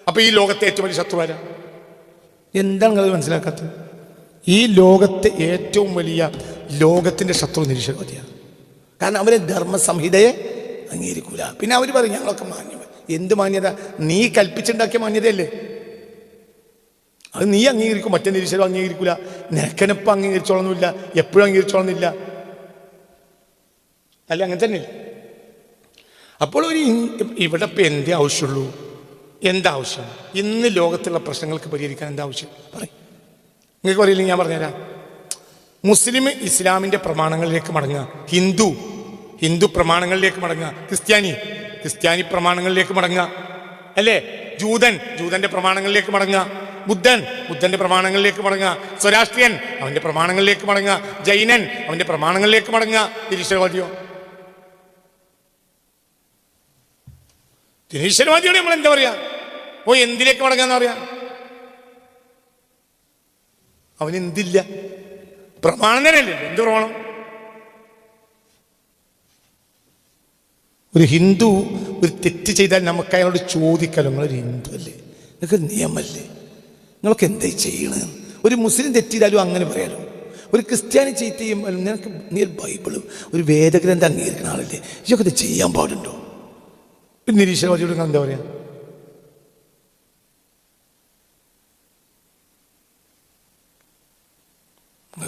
Speaker 1: അപ്പൊ ഈ ലോകത്തെ ഏറ്റവും വലിയ ശത്രു ആരാ? എന്താണ് നിങ്ങൾ മനസ്സിലാക്കാത്തത്? ഈ ലോകത്തെ ഏറ്റവും വലിയ ലോകത്തിന്റെ ശത്രു നിരീശ്വരവാദിയാണ്. കാരണം അവരെ ധർമ്മസംഹിതയെ അംഗീകരിക്കൂല. പിന്നെ അവർ പറയും ഞങ്ങളൊക്കെ മാന്യം. എന്ത് മാന്യത? നീ കൽപ്പിച്ചുണ്ടാക്കിയ മാന്യതയല്ലേ? അത് നീ അംഗീകരിക്കും, മറ്റേ നിരീശ്വരം അംഗീകരിക്കൂല. നിനക്കെനപ്പം അംഗീകരിച്ചോളന്നില്ല, എപ്പോഴും അംഗീകരിച്ചോളന്നില്ല. അല്ല, അങ്ങനെ തന്നെ. അപ്പോൾ ഇവിടെ ഇപ്പം എന്തേ ആവശ്യമുള്ളൂ? എന്താവശ്യം? ഇന്ന് ലോകത്തുള്ള പ്രശ്നങ്ങൾക്ക് പരിഹരിക്കാൻ എന്താ ആവശ്യം? പറയും. നിങ്ങൾക്ക് പറയില്ലെങ്കിൽ ഞാൻ പറഞ്ഞുതരാം. മുസ്ലിം ഇസ്ലാമിൻ്റെ പ്രമാണങ്ങളിലേക്ക് മടങ്ങുക, ഹിന്ദു പ്രമാണങ്ങളിലേക്ക് മടങ്ങുക, ക്രിസ്ത്യാനി പ്രമാണങ്ങളിലേക്ക് മടങ്ങുക, അല്ലേ? ജൂതന്റെ പ്രമാണങ്ങളിലേക്ക് മടങ്ങുക, ബുദ്ധന്റെ പ്രമാണങ്ങളിലേക്ക് മടങ്ങുക, സ്വരാഷ്ട്രീയൻ അവന്റെ പ്രമാണങ്ങളിലേക്ക് മടങ്ങുക, ജൈനൻ അവന്റെ പ്രമാണങ്ങളിലേക്ക് മടങ്ങുക. നിരീശ്വരവാദിയോട് നമ്മൾ എന്താ പറയാ? എന്തിലേക്ക് മടങ്ങാന്ന് പറയാ? അവനെന്തില്ല? പ്രമാണം തന്നെയല്ലേ? എന്ത് പ്രമാണം? ഒരു ഹിന്ദു ഒരു തെറ്റ് ചെയ്താൽ നമുക്ക് അയാളോട് ചോദിക്കാലോ, നിങ്ങളൊരു ഹിന്ദു അല്ലേ, നിങ്ങൾക്ക് നിയമല്ലേ, നിങ്ങളൊക്കെ എന്തായി ചെയ്യണത്? ഒരു മുസ്ലിം തെറ്റിയാലും അങ്ങനെ പറയാലോ. ഒരു ക്രിസ്ത്യാനി ചെയ്ത് ചെയ്യുമ്പോൾ നിനക്ക് നീ ബൈബിളും ഒരു വേദഗ്രന്ഥം അംഗീകരിക്കുന്ന ആളല്ലേ, ഇതൊക്കെ ഇത് ചെയ്യാൻ പാടുണ്ടോ? ഒരു നിരീശ്വരവാദിയോട് എന്താ പറയാ?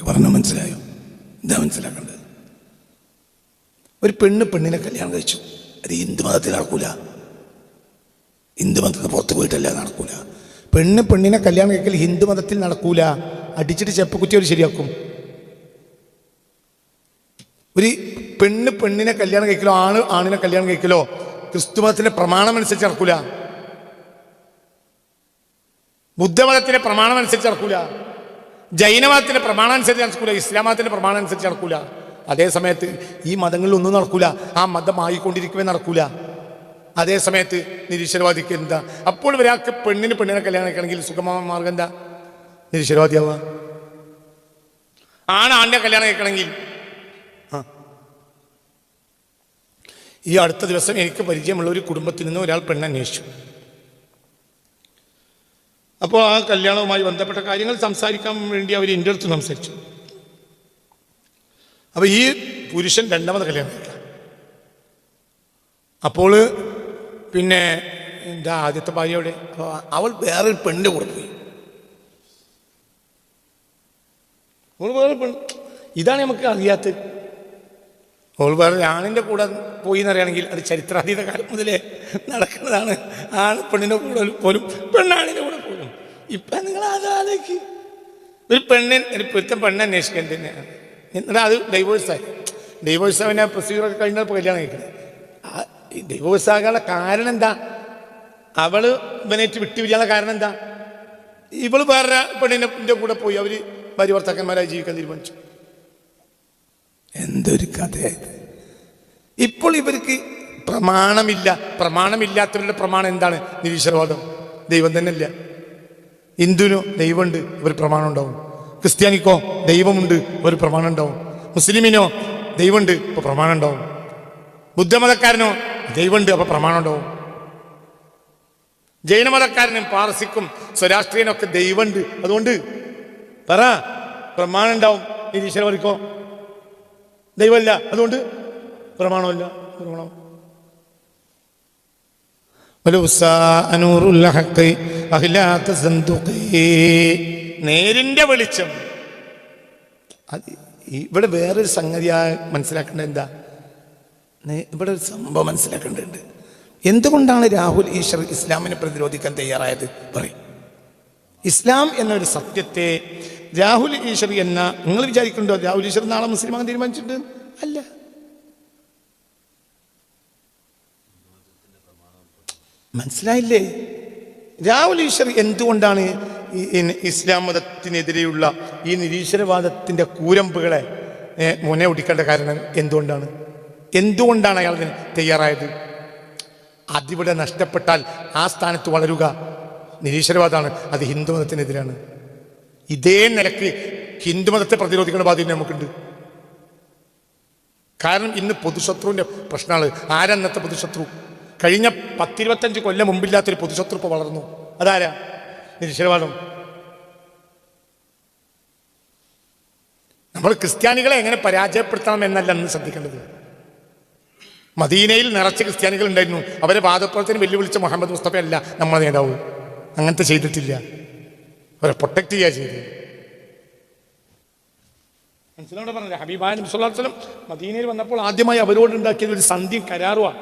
Speaker 1: പറഞ്ഞാൽ മനസ്സിലായോ? എന്താ മനസ്സിലാക്കേണ്ടത്? ഒരു പെണ്ണിനെ കല്യാണം കഴിച്ചു, അത് ഹിന്ദു മതത്തിൽ നടക്കൂല. ഹിന്ദു മതത്തിൽ പുറത്ത് പോയിട്ടല്ല നടക്കൂല. പെണ്ണിനെ കല്യാണം കഴിക്കൽ ഹിന്ദു മതത്തിൽ നടക്കൂല. അടിച്ചിട്ട് ചെപ്പക്കുറ്റി അവർ ശരിയാക്കും. ഒരു പെണ്ണിനെ കല്യാണം കഴിക്കലോ ആണിനെ കല്യാണം കഴിക്കലോ ക്രിസ്തുമതത്തിന്റെ പ്രമാണം അനുസരിച്ച് നടക്കൂല, ബുദ്ധമതത്തിന്റെ പ്രമാണം അനുസരിച്ച് നടക്കൂല, ജൈനമതത്തിന്റെ പ്രമാണം അനുസരിച്ച് നടക്കൂല, ഇസ്ലാം മതത്തിന്റെ പ്രമാണം അനുസരിച്ച് നടക്കൂല. അതേ സമയത്ത് ഈ മതങ്ങളിൽ ഒന്നും നടക്കൂല, ആ മതം ആയിക്കൊണ്ടിരിക്കുവേ നടക്കൂല. അതേ സമയത്ത് നിരീശ്വരവാദിക്ക് എന്താ? അപ്പോൾ ഒരാൾക്ക് പെണ്ണിനെ കല്യാണം കഴിക്കണമെങ്കിൽ സുഗമമായ മാർഗം എന്താ? നിരീശ്വരവാദിയാവുക. ആണിനെ കല്യാണം കഴിക്കണമെങ്കിൽ ഈ അടുത്ത ദിവസം എനിക്ക് പരിചയമുള്ള ഒരു കുടുംബത്തിൽ നിന്ന് ഒരാൾ പെണ്ണന്വേഷിച്ചു. അപ്പോൾ ആ കല്യാണവുമായി ബന്ധപ്പെട്ട കാര്യങ്ങൾ സംസാരിക്കാൻ വേണ്ടി അവർ എൻ്റെ അടുത്ത് സംസാരിച്ചു. അപ്പോൾ ഈ പുരുഷൻ രണ്ടാമത് കല്യാണം കഴിക്കാം. അപ്പോൾ പിന്നെ എൻ്റെ ആദ്യത്തെ ഭാര്യയുടെ അവൾ വേറൊരു പെണ്ണിൻ്റെ കൂടെ പോയി. അവൾ വേറെ പെണ്ണ്, ഇതാണ് നമുക്ക് അറിയാത്തത്. അവൾ വേറെ ആണിൻ്റെ കൂടെ പോയി എന്നറിയണമെങ്കിൽ അത് ചരിത്രാതീത കാലം മുതലേ നടക്കുന്നതാണ്. ആണ് പെണ്ണിൻ്റെ കൂടെ പോലും പെണ്ണാണിൻ്റെ കൂടെ പോലും. ഇപ്പം നിങ്ങൾ ആലോചിക്ക്, ഒരു പെണ്ണ് അന്വേഷിക്കേണ്ടത് തന്നെയാണ്. എന്നിട്ട് അത് ഡൈവോഴ്സ് അവനെ പ്രൊസീജിയറൊക്കെ കഴിഞ്ഞപ്പോൾ കല്യാണം കഴിക്കുന്നത്. ഈ ഡൈവോഴ്സ് ആകാനുള്ള കാരണം എന്താ? അവള് ഇവനേറ്റ് വിട്ടുപിരിയാനുള്ള കാരണം എന്താ? ഇവള് വേറെ പെണ്ണിൻ്റെ കൂടെ പോയി അവർ ഭാര്യ ഭർത്താക്കന്മാരായി ജീവിക്കാൻ തീരുമാനിച്ചു. എന്തൊരു കഥയായത്! ഇപ്പോൾ ഇവർക്ക് പ്രമാണമില്ലാത്തവരുടെ പ്രമാണം എന്താണ്? നിരീശ്വരവാദം. ദൈവം തന്നെ ഇല്ല. ഹിന്ദുവിനോ ദൈവമുണ്ട്, ഒരു പ്രമാണം ഉണ്ടാവും. ക്രിസ്ത്യാനിക്കോ ദൈവമുണ്ട്, ഒരു പ്രമാണം ഉണ്ടാവും. മുസ്ലിമിനോ ദൈവമുണ്ട്, ഇപ്പോൾ പ്രമാണം ഉണ്ടാവും. ബുദ്ധമതക്കാരനോ ദൈവമുണ്ട്, അപ്പോൾ പ്രമാണം ഉണ്ടാവും. ജൈനമതക്കാരനും പാർസിക്കും സ്വരാഷ്ട്രീയനൊക്കെ ദൈവമുണ്ട്, അതുകൊണ്ട് പറ പ്രമാണം ഉണ്ടാവും. നിരീശ്വരവാദിക്കോ ദൈവമല്ല, അതുകൊണ്ട് പ്രമാണമല്ല. പ്രമാണം നേരിന്റെ വെളിച്ചം. അത് ഇവിടെ വേറൊരു സംഗതിയായി മനസ്സിലാക്കേണ്ടത് എന്താ? ഇവിടെ ഒരു സംഭവം മനസ്സിലാക്കേണ്ടതുണ്ട്. എന്തുകൊണ്ടാണ് രാഹുൽ ഈശ്വർ ഇസ്ലാമിനെ പ്രതിരോധിക്കാൻ തയ്യാറായത്? പറയും. ഇസ്ലാം എന്നൊരു സത്യത്തെ രാഹുൽ ഈശ്വർ എന്ന, നിങ്ങൾ വിചാരിക്കുന്നുണ്ടോ രാഹുൽ ഈശ്വർ നാളെ മുസ്ലിമാകാൻ തീരുമാനിച്ചിട്ടുണ്ട്? അല്ല. മനസ്സിലായില്ലേ? രാഹുൽ ഈശ്വർ എന്തുകൊണ്ടാണ് ഇസ്ലാം മതത്തിനെതിരെയുള്ള ഈ നിരീശ്വരവാദത്തിന്റെ കൂരമ്പുകളെ മുനെ ഒടിക്കേണ്ട കാരണം എന്തുകൊണ്ടാണ് അയാൾ തയ്യാറായത്? അതിവിടെ നഷ്ടപ്പെട്ടാൽ ആ സ്ഥാനത്ത് വളരുക നിരീശ്വരവാദമാണ്. അത് ഹിന്ദുമതത്തിനെതിരാണ്. ഇതേ നിലക്ക് ഹിന്ദുമതത്തെ പ്രതിരോധിക്കേണ്ട ബാധ്യത നമുക്കുണ്ട്. കാരണം ഇന്ന് പൊതുശത്രുവിന്റെ പ്രശ്നമാണ്. ആരന്നത്തെ പൊതുശത്രു? കഴിഞ്ഞ 10-25 കൊല്ലം മുമ്പില്ലാത്തൊരു പൊതുശത്രു ഇപ്പോൾ വളർന്നു. അതാരാ? നിരീശ്വരവാദം. നമ്മൾ ക്രിസ്ത്യാനികളെ എങ്ങനെ പരാജയപ്പെടുത്തണം എന്നല്ല അന്ന് ശ്രദ്ധിക്കേണ്ടത്. മദീനയിൽ നിറച്ച് ക്രിസ്ത്യാനികൾ ഉണ്ടായിരുന്നു. അവരെ വാദപ്രവർത്തനം വെല്ലുവിളിച്ച മുഹമ്മദ് മുസ്തഫ അല്ല നമ്മളെ നേതാവ്. അങ്ങനത്തെ ചെയ്തിട്ടില്ല. അവരെ പ്രൊട്ടക്ട് ചെയ്യുക ചെയ്തത്. മനസ്സിലോടെ പറഞ്ഞില്ല. ഹബീബായ നബി സല്ലല്ലാഹു അലൈഹി വസല്ലം മദീനയിൽ വന്നപ്പോൾ ആദ്യമായി അവരോട് ഉണ്ടാക്കിയത് ഒരു സന്ധിയും കരാറുമാണ്.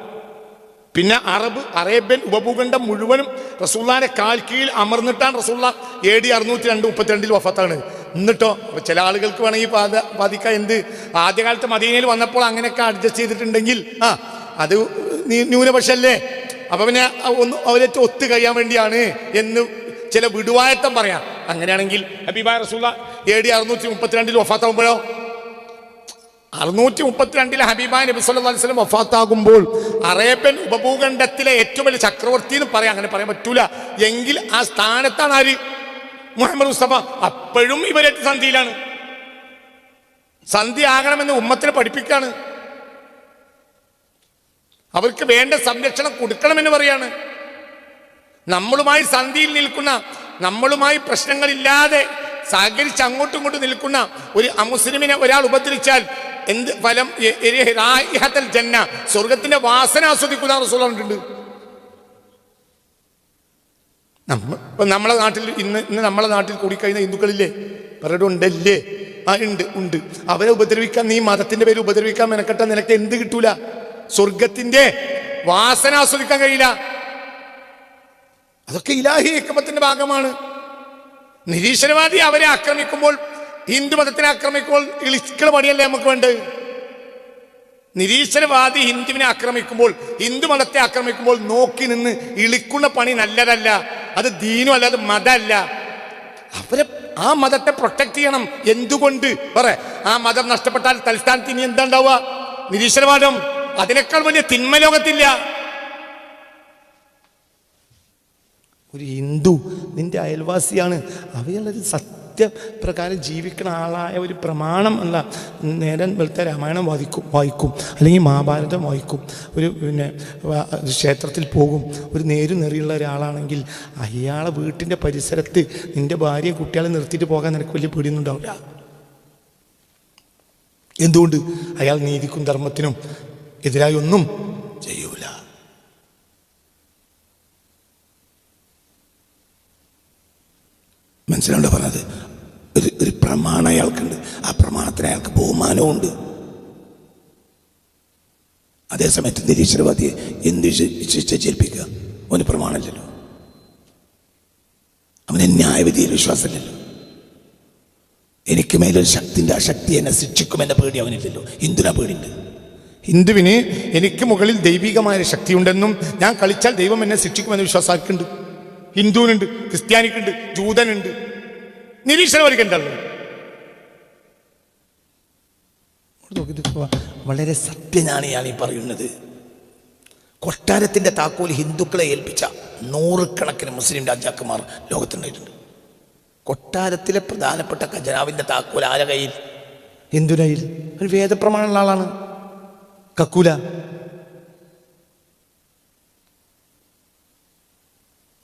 Speaker 1: പിന്നെ അറേബ്യൻ ഉപഭൂഖണ്ഡം മുഴുവനും റസൂലുള്ളാഹിന്റെ കാൽ കീഴിൽ അമർന്നിട്ടാണ് റസൂലുള്ള AD 632 വഫാത്താണ്. എന്നിട്ടോ ചില ആളുകൾക്ക് വേണമെങ്കിൽ ബാധിക്കാൻ എന്ത്, ആദ്യകാലത്ത് മദീനയിൽ വന്നപ്പോൾ അങ്ങനെയൊക്കെ അഡ്ജസ്റ്റ് ചെയ്തിട്ടുണ്ടെങ്കിൽ അത് ന്യൂനപക്ഷല്ലേ, അപ്പൊ പിന്നെ അവരെ ഒത്തു കഴിയാൻ വേണ്ടിയാണ് എന്ന് ചില വിടുവായത്തം പറയാം. അങ്ങനെയാണെങ്കിൽ ഹബീബായ റസൂലുള്ള AD 632 വഫാത്താകുമ്പോഴോ 632 ഹബീബായ നബി സല്ലല്ലാഹു അലൈഹി വസല്ലം വഫാത്താകുമ്പോൾ അറേബ്യൻ ഉപഭൂഖണ്ഡത്തിലെ ഏറ്റവും വലിയ ചക്രവർത്തി എന്ന് പറയാം. അങ്ങനെ പറയാൻ പറ്റൂല. എങ്കിൽ ആ സ്ഥാനത്താണ് ആര്? മുഹമ്മദ് മുസ്തഫ. അപ്പോഴും ഇവരേറ്റ് സന്ധിയിലാണ്. സന്ധി ആകണമെന്ന് ഉമ്മത്തിനെ പഠിപ്പിക്കാണ്. അവർക്ക് വേണ്ട സംരക്ഷണം കൊടുക്കണമെന്ന് പറയാണ്. നമ്മളുമായി സന്ധിയിൽ നിൽക്കുന്ന, നമ്മളുമായി പ്രശ്നങ്ങളില്ലാതെ സഹകരിച്ച് അങ്ങോട്ടും ഇങ്ങോട്ടും നിൽക്കുന്ന ഒരു അമുസ്ലിമിനെ ഒരാൾ ഉപദ്രവിച്ചാൽ എന്ത് ഫലം? ജന്ന, സ്വർഗത്തിന്റെ വാസന ആസ്വദിക്കുന്ന റസൂൽ പറഞ്ഞിട്ടുണ്ട്. നമ്മളെ നാട്ടിൽ ഇന്ന് നമ്മളെ നാട്ടിൽ കൂടിക്കഴിയുന്ന ഹിന്ദുക്കളില്ലേ? പലരും ഉണ്ടല്ലേ? ഉണ്ട്. അവരെ ഉപദ്രവിക്കാൻ, നീ മതത്തിന്റെ പേര് ഉപദ്രവിക്കാൻ മെനക്കെട്ട നിനക്ക് എന്ത് കിട്ടൂല? സ്വർഗത്തിന്റെ വാസന ആസ്വദിക്കാൻ കഴിയില്ല. അതൊക്കെ ഇലാഹി ഹിക്മത്തിന്റെ ഭാഗമാണ്. നിരീശ്വരവാദി അവരെ ആക്രമിക്കുമ്പോൾ, ഹിന്ദു മതത്തിനെ ആക്രമിക്കുമ്പോൾ ഇളിക്കള പണിയല്ലേ നമുക്ക് വേണ്ടത്? നിരീശ്വരവാദി ഹിന്ദുവിനെ ആക്രമിക്കുമ്പോൾ, ഹിന്ദു മതത്തെ ആക്രമിക്കുമ്പോൾ നോക്കി നിന്ന് ഇളിക്കുന്ന പണി നല്ലതല്ല. അത് ദീനും അല്ല, അത് മതമല്ല. അവരെ ആ മതത്തെ പ്രൊട്ടക്ട് ചെയ്യണം. എന്തുകൊണ്ട് പറ? ആ മതം നഷ്ടപ്പെട്ടാൽ തൽസ്ഥാനത്ത് ഇനി എന്താ ഉണ്ടാവുക? നിരീശ്വരവാദം. അതിനേക്കാൾ വലിയ തിന്മ ലോകത്തില്ല. ഒരു ഹിന്ദു നിന്റെ അയൽവാസിയാണ്, അവയുള്ളൊരു സത്യപ്രകാരം ജീവിക്കുന്ന ആളായ ഒരു പ്രമാണം അല്ല. നേരം വെളുത്ത രാമായണം വായിക്കും, അല്ലെങ്കിൽ മഹാഭാരതം വായിക്കും, ഒരു ക്ഷേത്രത്തിൽ പോകും. ഒരു നേരുനെറിയുള്ള ഒരാളാണെങ്കിൽ അയാളെ വീട്ടിൻ്റെ പരിസരത്ത് നിന്റെ ഭാര്യയും കുട്ടികളെ നിർത്തിയിട്ട് പോകാൻ നിനക്ക് വലിയ പേടിയൊന്നും ഉണ്ടാവില്ല. എന്തുകൊണ്ട്? അയാൾ നീതിക്കും ധർമ്മത്തിനും എതിരായി ഒന്നും ചെയ്യൂല. മനസ്സിലാണ്ടോ പറഞ്ഞത്? ഒരു പ്രമാണം അയാൾക്കുണ്ട്. ആ പ്രമാണത്തിന് അയാൾക്ക് ബഹുമാനമുണ്ട്. അതേസമയത്ത് നിരീശ്വരവാദിയെ എന്ത് വിശ്വസിച്ചേൽപ്പിക്കുക? അവന് പ്രമാണമില്ലല്ലോ, അവന് ന്യായവിധിയിൽ വിശ്വാസമില്ലല്ലോ. എനിക്ക് മേലൊരു ശക്തിൻ്റെ ആ ശക്തി എന്നെ ശിക്ഷിക്കുമെന്ന പേടി അവനില്ലല്ലോ. ഹിന്ദുവിനെ പേടിയുണ്ട്. ഹിന്ദുവിന് എനിക്ക് മുകളിൽ ദൈവികമായ ശക്തിയുണ്ടെന്നും ഞാൻ കളിച്ചാൽ ദൈവം എന്നെ ശിക്ഷിക്കുമെന്ന വിശ്വാസം ആർക്കുണ്ട്? ഹിന്ദുവിനുണ്ട്, ക്രിസ്ത്യാനിക്കുണ്ട്, ജൂതനുണ്ട്. നിരീശ്വരവാദിക്കുണ്ടല്ലോ. വളരെ സത്യനാണ് ഇയാൾ ഈ പറയുന്നത്. കൊട്ടാരത്തിന്റെ താക്കോൽ ഹിന്ദുക്കളെ ഏൽപ്പിച്ച 100 കണക്കിന് മുസ്ലിം രാജാക്കന്മാർ ലോകത്തുണ്ടായിട്ടുണ്ട്. കൊട്ടാരത്തിലെ പ്രധാനപ്പെട്ട ഖജനാവിന്റെ താക്കോൽ ആരുടെ കയ്യിൽ? ഹിന്ദുവിന്റെ കയ്യിൽ. ഒരു വേദപ്രമാണമുള്ള ആളാണ്. കക്കൂല.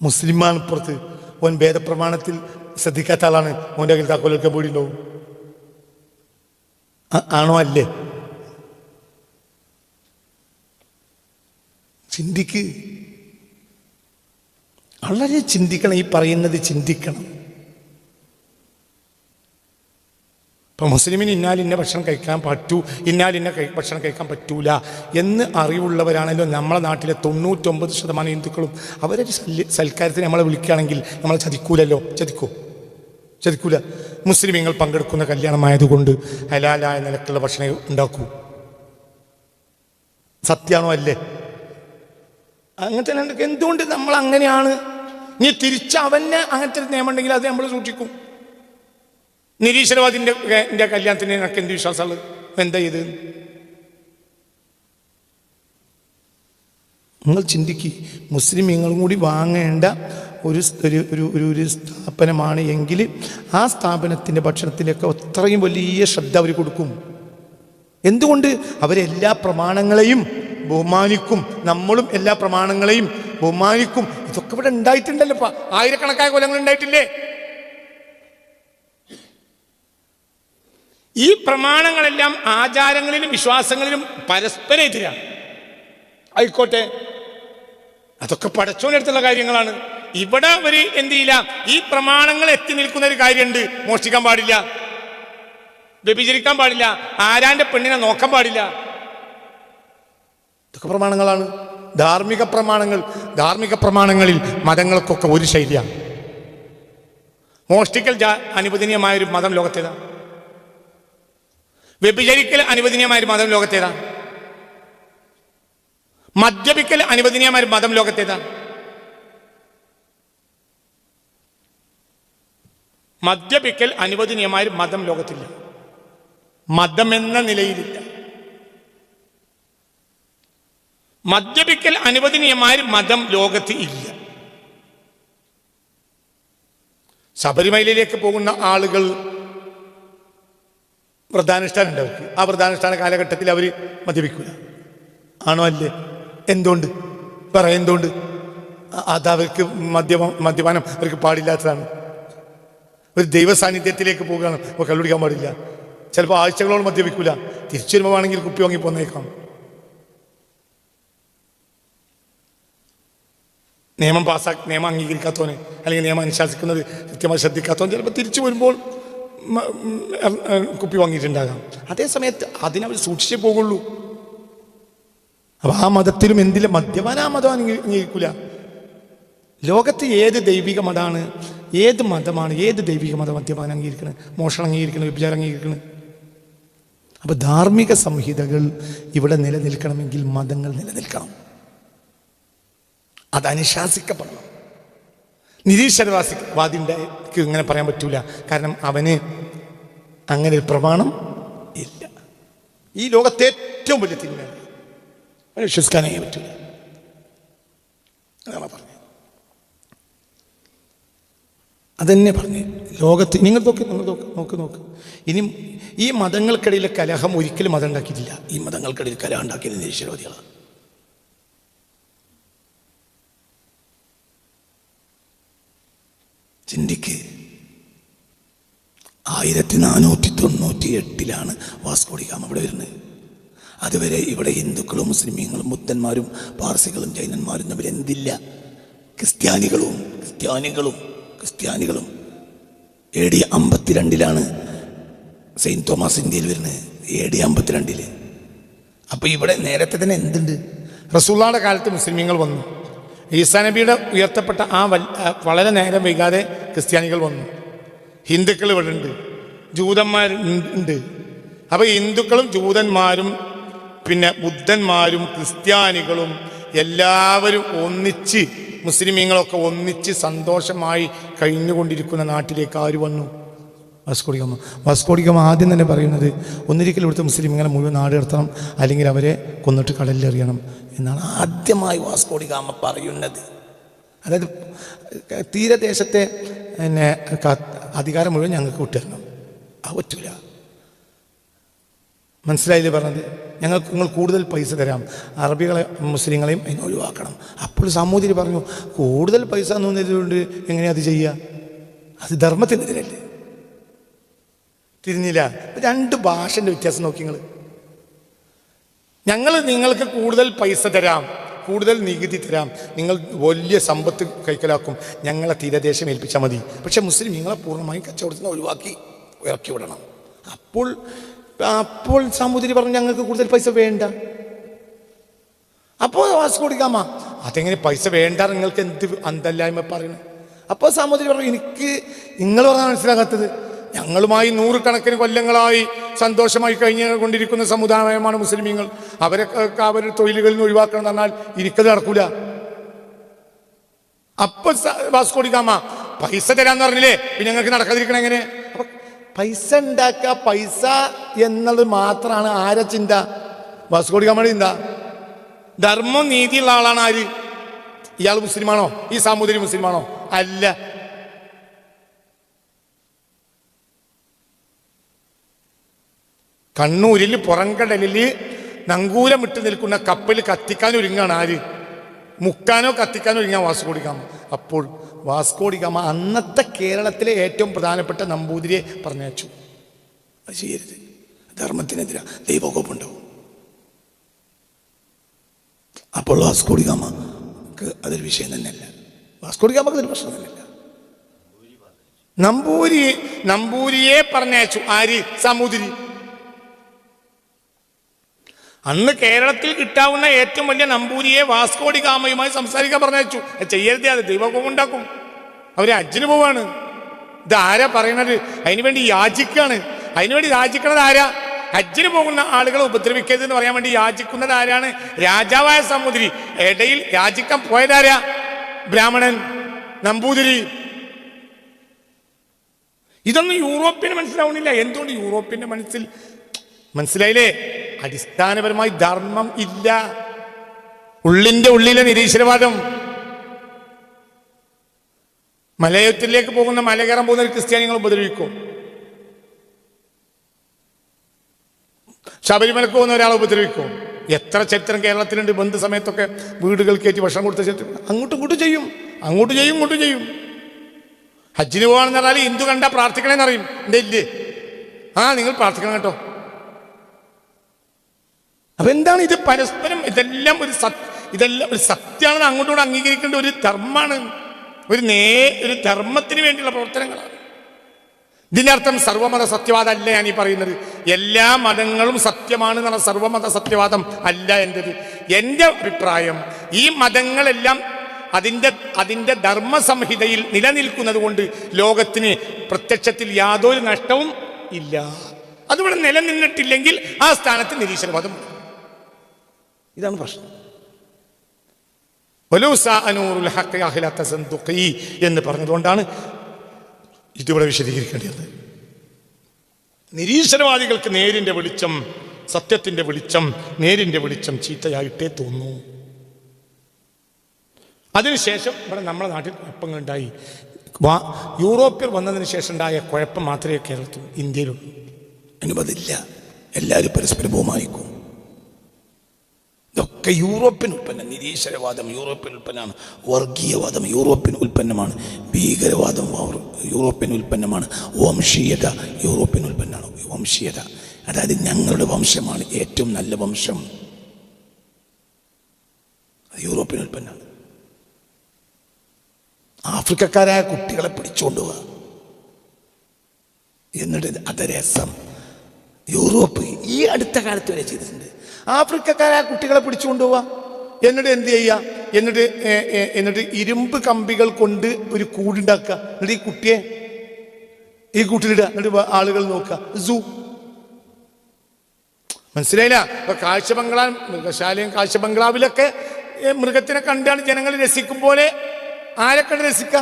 Speaker 1: മുസ്ലിമാണ് പുറത്ത്. ഓൻ വേദപ്രമാണത്തിൽ ശ്രദ്ധിക്കാത്ത ആളാണ്. ഓൻ്റെ കയ്യിൽ താക്കോലൊക്കെ പേടിയുണ്ടാവും. ആണോ? അല്ലേ? ചിന്തിക്ക്, വളരെ ചിന്തിക്കണം. ഈ പറയുന്നത് ചിന്തിക്കണം. ഇപ്പം മുസ്ലിമിന് ഇന്ന ഭക്ഷണം കഴിക്കാൻ പറ്റൂ, ഇന്ന ഭക്ഷണം കഴിക്കാൻ പറ്റൂല എന്ന് അറിവുള്ളവരാണല്ലോ നമ്മളെ നാട്ടിലെ 99% ഹിന്ദുക്കളും. അവരൊരു സൽക്കാരത്തിന് നമ്മളെ വിളിക്കുകയാണെങ്കിൽ നമ്മളെ ചതിക്കൂലല്ലോ. ചതിക്കൂല. മുസ്ലിമീങ്ങൾ പങ്കെടുക്കുന്ന കല്യാണമായതുകൊണ്ട് ഹലാലായ നിലക്കുള്ള ഭക്ഷണം ഉണ്ടാക്കൂ. സത്യമാണോ? അല്ലേ? അങ്ങനത്തെ എന്തുകൊണ്ട് നമ്മൾ അങ്ങനെയാണ്? നീ തിരിച്ച് അവന് അങ്ങനത്തെ ഒരു നിയമം ഉണ്ടെങ്കിൽ അത് നമ്മൾ സൂക്ഷിക്കും. നിരീശ്വരവാദിന്റെ കല്യാണത്തിന് എനിക്ക് എന്ത് വിശ്വാസമുള്ളത്? എന്താ ചെയ്ത്? നിങ്ങൾ ചിന്തിക്കുക. മുസ്ലിമീങ്ങളും കൂടി വാങ്ങേണ്ട ഒരു സ്ഥാപനമാണ് എങ്കിൽ ആ സ്ഥാപനത്തിൻ്റെ ഭക്ഷണത്തിലൊക്കെ അത്രയും വലിയ ശ്രദ്ധ അവർ കൊടുക്കും. എന്തുകൊണ്ട്? അവരെല്ലാ പ്രമാണങ്ങളെയും ബഹുമാനിക്കും. നമ്മളും എല്ലാ പ്രമാണങ്ങളെയും ബഹുമാനിക്കും. ഇതൊക്കെ ഇവിടെ ഉണ്ടായിട്ടുണ്ടല്ലോ. ഇപ്പം ആയിരക്കണക്കായ കൊല്ലങ്ങൾ ഉണ്ടായിട്ടില്ലേ? ഈ പ്രമാണങ്ങളെല്ലാം ആചാരങ്ങളിലും വിശ്വാസങ്ങളിലും പരസ്പരം എതിരാണ്. ആയിക്കോട്ടെ, അതൊക്കെ പടച്ചോനടുത്തുള്ള കാര്യങ്ങളാണ്. ഇവിടെ ഒരു എന്ത് ചെയ്യില്ല, ഈ പ്രമാണങ്ങൾ എത്തി നിൽക്കുന്ന ഒരു കാര്യമുണ്ട്. മോഷ്ടിക്കാൻ പാടില്ല, വ്യഭിചരിക്കാൻ പാടില്ല, ആരാന്റെ പെണ്ണിനെ നോക്കാൻ പാടില്ല. ഇതൊക്കെ പ്രമാണങ്ങളാണ്, ധാർമ്മിക പ്രമാണങ്ങൾ. ധാർമ്മിക പ്രമാണങ്ങളിൽ മതങ്ങൾക്കൊക്കെ ഒരു ശൈലിയാണ്. മോഷ്ടിക്കൽ അനുവദനീയമായൊരു മതം ലോകത്തേതാ? വ്യഭിചരിക്കൽ അനുവദനീയമായൊരു മതം ലോകത്തേതാ? മദ്യപിക്കൽ അനുവദനീയമായൊരു മതം ലോകത്തേതാ? മദ്യപിക്കൽ അനുവദനീയമായൊരു മതം ലോകത്തില്ല. മതമെന്ന നിലയിലില്ല. മദ്യപിക്കൽ അനുവദനീയമായൊരു മതം ലോകത്ത് ഇല്ല. ശബരിമലയിലേക്ക് പോകുന്ന ആളുകൾ വ്രതാനുഷ്ഠാനം ഉണ്ട് അവർക്ക്. ആ വ്രതാനുഷ്ഠാന കാലഘട്ടത്തിൽ അവർ മദ്യപിക്കൂല. ആണോ? അല്ലേ? എന്തുകൊണ്ട്? എന്തുകൊണ്ട്? അതവർക്ക് മദ്യപാനം അവർക്ക് പാടില്ലാത്തതാണ്. ഒരു ദൈവ സാന്നിധ്യത്തിലേക്ക് പോകുകയാണ്, അപ്പോൾ കള്ളുടിക്കാൻ പാടില്ല. ചിലപ്പോൾ ആഴ്ചകളോളം മദ്യപിക്കൂല. തിരിച്ചു വരുമ്പോൾ വേണമെങ്കിൽ കുപ്പി വാങ്ങി പോന്നേക്കാം. നിയമം അംഗീകരിക്കാത്തവന് അല്ലെങ്കിൽ നിയമം അനുശാസിക്കുന്നത് കൃത്യമായി ശ്രദ്ധിക്കാത്തവൻ ചിലപ്പോൾ തിരിച്ചു വരുമ്പോൾ കുപ്പി വാങ്ങിയിട്ടുണ്ടാകാം. അതേ സമയത്ത് അതിനവർ സൂക്ഷിച്ചേ പോകുള്ളൂ. അപ്പം ആ മതത്തിലും എന്തിലും മദ്യപാന ആ മതം അംഗീകരിക്കൂല. ലോകത്ത് ഏത് ദൈവിക മതമാണ്, ഏത് മതമാണ്, ഏത് ദൈവിക മതം മദ്യപാനം അംഗീകരിക്കണത്, മോഷണം അംഗീകരിക്കണം, വ്യഭിചാരം അംഗീകരിക്കണം? അപ്പോൾ ധാർമ്മിക സംഹിതകൾ ഇവിടെ നിലനിൽക്കണമെങ്കിൽ മതങ്ങൾ നിലനിൽക്കണം, അത് അനുശാസിക്കപ്പെടണം. നിരീശ്വരവാദിൻ്റെ ഇങ്ങനെ പറയാൻ പറ്റൂല, കാരണം അവന് അങ്ങനെ ഒരു പ്രമാണം ഇല്ല. ഈ ലോകത്തെ ഏറ്റവും വലിയ തിന്മയാണ്, അവന് വിശ്വസിക്കാനേ പറ്റൂല. അതാണ് പറഞ്ഞത്. അതെന്നെ പറഞ്ഞ് ലോകത്ത് നിങ്ങൾ നോക്ക്. ഇനി ഈ മതങ്ങൾക്കിടയിലെ കലഹം ഒരിക്കലും മതം ഉണ്ടാക്കിയിട്ടില്ല. ഈ മതങ്ങൾക്കിടയിൽ കലഹം ഉണ്ടാക്കിയത് നിരീശ്വരവാദികളാണ്. ചിന്തിക്ക്. 1498 വാസ്കോ ഡി ഗാമ ഇവിടെ വരുന്നത്. അതുവരെ ഇവിടെ ഹിന്ദുക്കളും മുസ്ലിമീങ്ങളും ബുദ്ധന്മാരും പാർസികളും ജൈനന്മാരും തമ്മിൽ എന്തില്ല? ക്രിസ്ത്യാനികളും AD 52 സെയിൻറ്റ് തോമസ് ഇന്ത്യയിൽ വരുന്നത്, AD 52. അപ്പോൾ ഇവിടെ നേരത്തെ തന്നെ എന്തുണ്ട്? റസൂലുള്ളാഹിയുടെ കാലത്ത് മുസ്ലിമീങ്ങൾ വന്നു, ഈസാ നബിയുടെ ഉയർത്തപ്പെട്ട വളരെ നേരം വൈകാതെ ക്രിസ്ത്യാനികൾ വന്നു, ഹിന്ദുക്കൾ ഇവിടെ ഉണ്ട്, ജൂതന്മാരുണ്ട്. അപ്പോൾ ഹിന്ദുക്കളും ജൂതന്മാരും പിന്നെ ബുദ്ധന്മാരും ക്രിസ്ത്യാനികളും എല്ലാവരും ഒന്നിച്ച്, മുസ്ലിമീങ്ങളൊക്കെ ഒന്നിച്ച് സന്തോഷമായി കഴിഞ്ഞുകൊണ്ടിരിക്കുന്ന നാട്ടിലേക്ക് ആര് വന്നു? വാസ്കോ ഡി ഗാമ ആദ്യം തന്നെ പറയുന്നത് ഒന്നിരിക്കലും ഇവിടുത്തെ മുസ്ലിമീങ്ങളെ മുഴുവൻ നാട് കടത്തണം, അല്ലെങ്കിൽ അവരെ കൊന്നിട്ട് കടലിലെറിയണം എന്നാണ് ആദ്യമായി വാസ്കോ ഡി ഗാമ പറയുന്നത്. അതായത് തീരദേശത്തെ പിന്നെ അധികാരം മുഴുവൻ ഞങ്ങൾക്ക് വിട്ടുതരണം. അത് പറ്റൂല. മനസ്സിലായില്ലേ പറഞ്ഞത്? നിങ്ങൾ കൂടുതൽ പൈസ തരാം, അറബികളെ മുസ്ലിങ്ങളെയും അതിനെ ഒഴിവാക്കണം. അപ്പോൾ സാമൂതിരി പറഞ്ഞു, കൂടുതൽ പൈസ എന്നതുകൊണ്ട് എങ്ങനെയാ അത് ചെയ്യുക? അത് ധർമ്മത്തിനെതിരല്ലേ? തിരിഞ്ഞില്ല. 2 ഭാഷൻ്റെ വ്യത്യാസം നോക്കി ഞങ്ങൾ നിങ്ങൾക്ക് കൂടുതൽ പൈസ തരാം, കൂടുതൽ നികുതി തരാം, നിങ്ങൾ വലിയ സമ്പത്ത് കൈക്കലാക്കും, ഞങ്ങളെ തീരദേശം ഏൽപ്പിച്ചാൽ മതി. പക്ഷെ മുസ്ലിം നിങ്ങളെ പൂർണ്ണമായും കച്ചവടത്തിന് ഒഴിവാക്കി ഇറക്കി വിടണം. അപ്പോൾ സാമൂതിരി പറഞ്ഞു ഞങ്ങൾക്ക് കൂടുതൽ പൈസ വേണ്ട. അപ്പോൾ വാസ്കോ ഡി ഗാമ അതെങ്ങനെ പൈസ വേണ്ട, നിങ്ങൾക്ക് എന്ത് അന്തല്ലായ്മ പറയണം? അപ്പോൾ സാമൂതിരി പറഞ്ഞു, എനിക്ക് നിങ്ങൾ പറഞ്ഞാൽ മനസ്സിലാകാത്തത്, ഞങ്ങളുമായി 100 കണക്കിന് കൊല്ലങ്ങളായി സന്തോഷമായി കഴിഞ്ഞുകൊണ്ടിരിക്കുന്ന സമുദായമാണ് മുസ്ലിമീങ്ങൾ. അവരുടെ തൊഴിലുകളിൽ നിന്ന് ഒഴിവാക്കണം എന്ന് പറഞ്ഞാൽ എനിക്കത് നടക്കൂല. അപ്പൊ വാസ്കോ ഡി ഗാമ പൈസ തരാന്ന് പറഞ്ഞില്ലേ, പിന്നെ ഞങ്ങൾക്ക് നടക്കാതിരിക്കണം എങ്ങനെ? അപ്പൊ പൈസ ഉണ്ടാക്കുക, പൈസ എന്നത് മാത്രമാണ് ആരെ ചിന്ത? വാസ്കോ ഡി ഗാമയുടെ ചിന്ത. ധർമ്മം നീതിയുള്ള ആളാണ് ആര്? ഇയാൾ മുസ്ലിമാണോ? ഈ സാമൂതിരി മുസ്ലിമാണോ? അല്ല. കണ്ണൂരിൽ പുറംകടലിൽ നങ്കൂരമിട്ട് നിൽക്കുന്ന കപ്പൽ കത്തിക്കാൻ ഒരുങ്ങാണ് ആര്? മുക്കാനോ കത്തിക്കാനോ ഒരുങ്ങാൻ വാസ്കോ ഡി ഗാമ. അപ്പോൾ വാസ്കോ ഡി ഗാമ അന്നത്തെ കേരളത്തിലെ ഏറ്റവും പ്രധാനപ്പെട്ട നമ്പൂതിരിയെ പറഞ്ഞയച്ചു. അത് ചെയ്യരുത്, ധർമ്മത്തിനെതിരെ ദൈവകോപമുണ്ടാവും. അപ്പോൾ വാസ്കോ ഡി ഗാമക്ക് അതൊരു വിഷയം തന്നെയല്ല. വാസ്കോ ഡി ഗാമക്ക് അതൊരു പ്രശ്നം തന്നെയല്ല. നമ്പൂരിയെ പറഞ്ഞയച്ചു. ആര്? സാമൂതിരി. അന്ന് കേരളത്തിൽ കിട്ടാവുന്ന ഏറ്റവും വലിയ നമ്പൂരിയെ വാസ്കോ ഡി ഗാമയുമായി സംസാരിക്കാൻ പറഞ്ഞയച്ചു. ചെയ്യരുതേ, അത് ദൈവകോപം ഉണ്ടാക്കും. അവർ ഹജ്ജിന് പോവാണ്. ഇതാരാ പറയണത്? അതിനുവേണ്ടി യാചിക്കാണ്. അതിനുവേണ്ടി യാചിക്കണത് ആരാ? ഹജ്ജിന് പോകുന്ന ആളുകളെ ഉപദ്രവിക്കരുത് എന്ന് പറയാൻ വേണ്ടി യാചിക്കുന്നത് ആരാണ്? രാജാവായ സാമൂതിരി. ഇടയിൽ യാചിക്കാൻ പോയതാരാ? ബ്രാഹ്മണൻ, നമ്പൂതിരി. ഇതൊന്നും യൂറോപ്യന് മനസ്സിലാവുന്നില്ല. എന്തുകൊണ്ട് യൂറോപ്യന്റെ മനസ്സിലായില്ലേ? അടിസ്ഥാനപരമായി ധർമ്മം ഇല്ല. ഉള്ളിലെ നിരീശ്വരവാദം. മലയത്തിലേക്ക് പോകുന്ന മല കയറാൻ പോകുന്ന ഒരു ക്രിസ്ത്യാനികൾ ഉപദ്രവിക്കും. ശബരിമലക്ക് പോകുന്ന ഒരാളെ ഉപദ്രവിക്കും. എത്ര ചരിത്രം കേരളത്തിലുണ്ട്. ബന്ധു സമയത്തൊക്കെ വീടുകൾ കയറ്റി ഭക്ഷണം കൊടുത്ത ചരിത്രം. അങ്ങോട്ടും ചെയ്യും. ഹജ്ജിന് പോകാണെന്ന് പറഞ്ഞാൽ ഹിന്ദു കണ്ടാൽ പ്രാർത്ഥിക്കണേന്നറിയും. എൻ്റെ ഇല്ലേ? നിങ്ങൾ പ്രാർത്ഥിക്കണം കേട്ടോ. അപ്പൊ എന്താണ് ഇത്? പരസ്പരം ഇതെല്ലാം ഒരു സത്യമാണെന്ന് അങ്ങോട്ടും അംഗീകരിക്കേണ്ട ഒരു ധർമ്മമാണ്. ഒരു ധർമ്മത്തിന് വേണ്ടിയുള്ള പ്രവർത്തനങ്ങളാണ്. ഇതിൻ്റെ അർത്ഥം സർവമത സത്യവാദം അല്ല ഞാൻ ഈ പറയുന്നത്. എല്ലാ മതങ്ങളും സത്യമാണ് എന്നുള്ള സർവമത സത്യവാദം അല്ല എൻ്റെത്. എൻ്റെ അഭിപ്രായം, ഈ മതങ്ങളെല്ലാം അതിൻ്റെ ധർമ്മസംഹിതയിൽ നിലനിൽക്കുന്നത് കൊണ്ട് ലോകത്തിന് പ്രത്യക്ഷത്തിൽ യാതൊരു നഷ്ടവും ഇല്ല. അതിവിടെ നിലനിന്നിട്ടില്ലെങ്കിൽ ആ സ്ഥാനത്ത് നിരീശ്വരവാദം. ഇതാണ് പ്രശ്നം. എന്ന് പറഞ്ഞതുകൊണ്ടാണ് ഇതിവിടെ വിശദീകരിക്കേണ്ടത്. നിരീശ്വരവാദികൾക്ക് നേരിന്റെ വെളിച്ചം, സത്യത്തിന്റെ വെളിച്ചം, നേരിന്റെ വെളിച്ചം ചീത്തയായിട്ടേ തോന്നൂ. അതിനുശേഷം ഇവിടെ നമ്മുടെ നാട്ടിൽ കുഴപ്പങ്ങളുണ്ടായി. യൂറോപ്പിൽ വന്നതിന് ശേഷം ഉണ്ടായ കുഴപ്പം മാത്രമേ കേരളത്തിലും ഇന്ത്യയിലുള്ളൂ. അനുമതില്ല, എല്ലാവരും പരസ്പരം ബഹുമാനിക്കും. ഇതൊക്കെ യൂറോപ്യൻ ഉൽപ്പന്നം. നിരീശ്വരവാദം യൂറോപ്യൻ ഉൽപ്പന്നമാണ്. വർഗീയവാദം യൂറോപ്യൻ ഉൽപ്പന്നമാണ്. ഭീകരവാദം യൂറോപ്യൻ ഉൽപ്പന്നമാണ്. വംശീയത യൂറോപ്യൻ ഉൽപ്പന്നമാണ്. വംശീയത അതായത് ഞങ്ങളുടെ വംശമാണ് ഏറ്റവും നല്ല വംശം, അത് യൂറോപ്യൻ ഉൽപ്പന്നമാണ്. ആഫ്രിക്കക്കാരായ കുട്ടികളെ പിടിച്ചുകൊണ്ടുപോവുക, എന്നിട്ട് അത് രസം. യൂറോപ്പ് ഈ അടുത്ത കാലത്ത് വരെ ചെയ്തിട്ടുണ്ട്. ആഫ്രിക്കക്കാരായ കുട്ടികളെ പിടിച്ചുകൊണ്ടുപോവുക, എന്നിട്ട് എന്ത് ചെയ്യുക, എന്നിട്ട് ഇരുമ്പ് കമ്പികൾ കൊണ്ട് ഒരു കൂടുണ്ടാക്കുക, എന്നിട്ട് ഈ കുട്ടിയെ ഈ കൂട്ടിലിടുക, എന്നിട്ട് ആളുകൾ നോക്കുക. സൂ മനസ്സിലായില്ല? ഇപ്പൊ കാഴ്ച ബംഗ്ലാവ്, മൃഗശാലയും കാഴ്ച ബംഗ്ലാവിലൊക്കെ മൃഗത്തിനെ കണ്ടാണ് ജനങ്ങൾ രസിക്കും പോലെ ആരെ കണ്ട് രസിക്ക?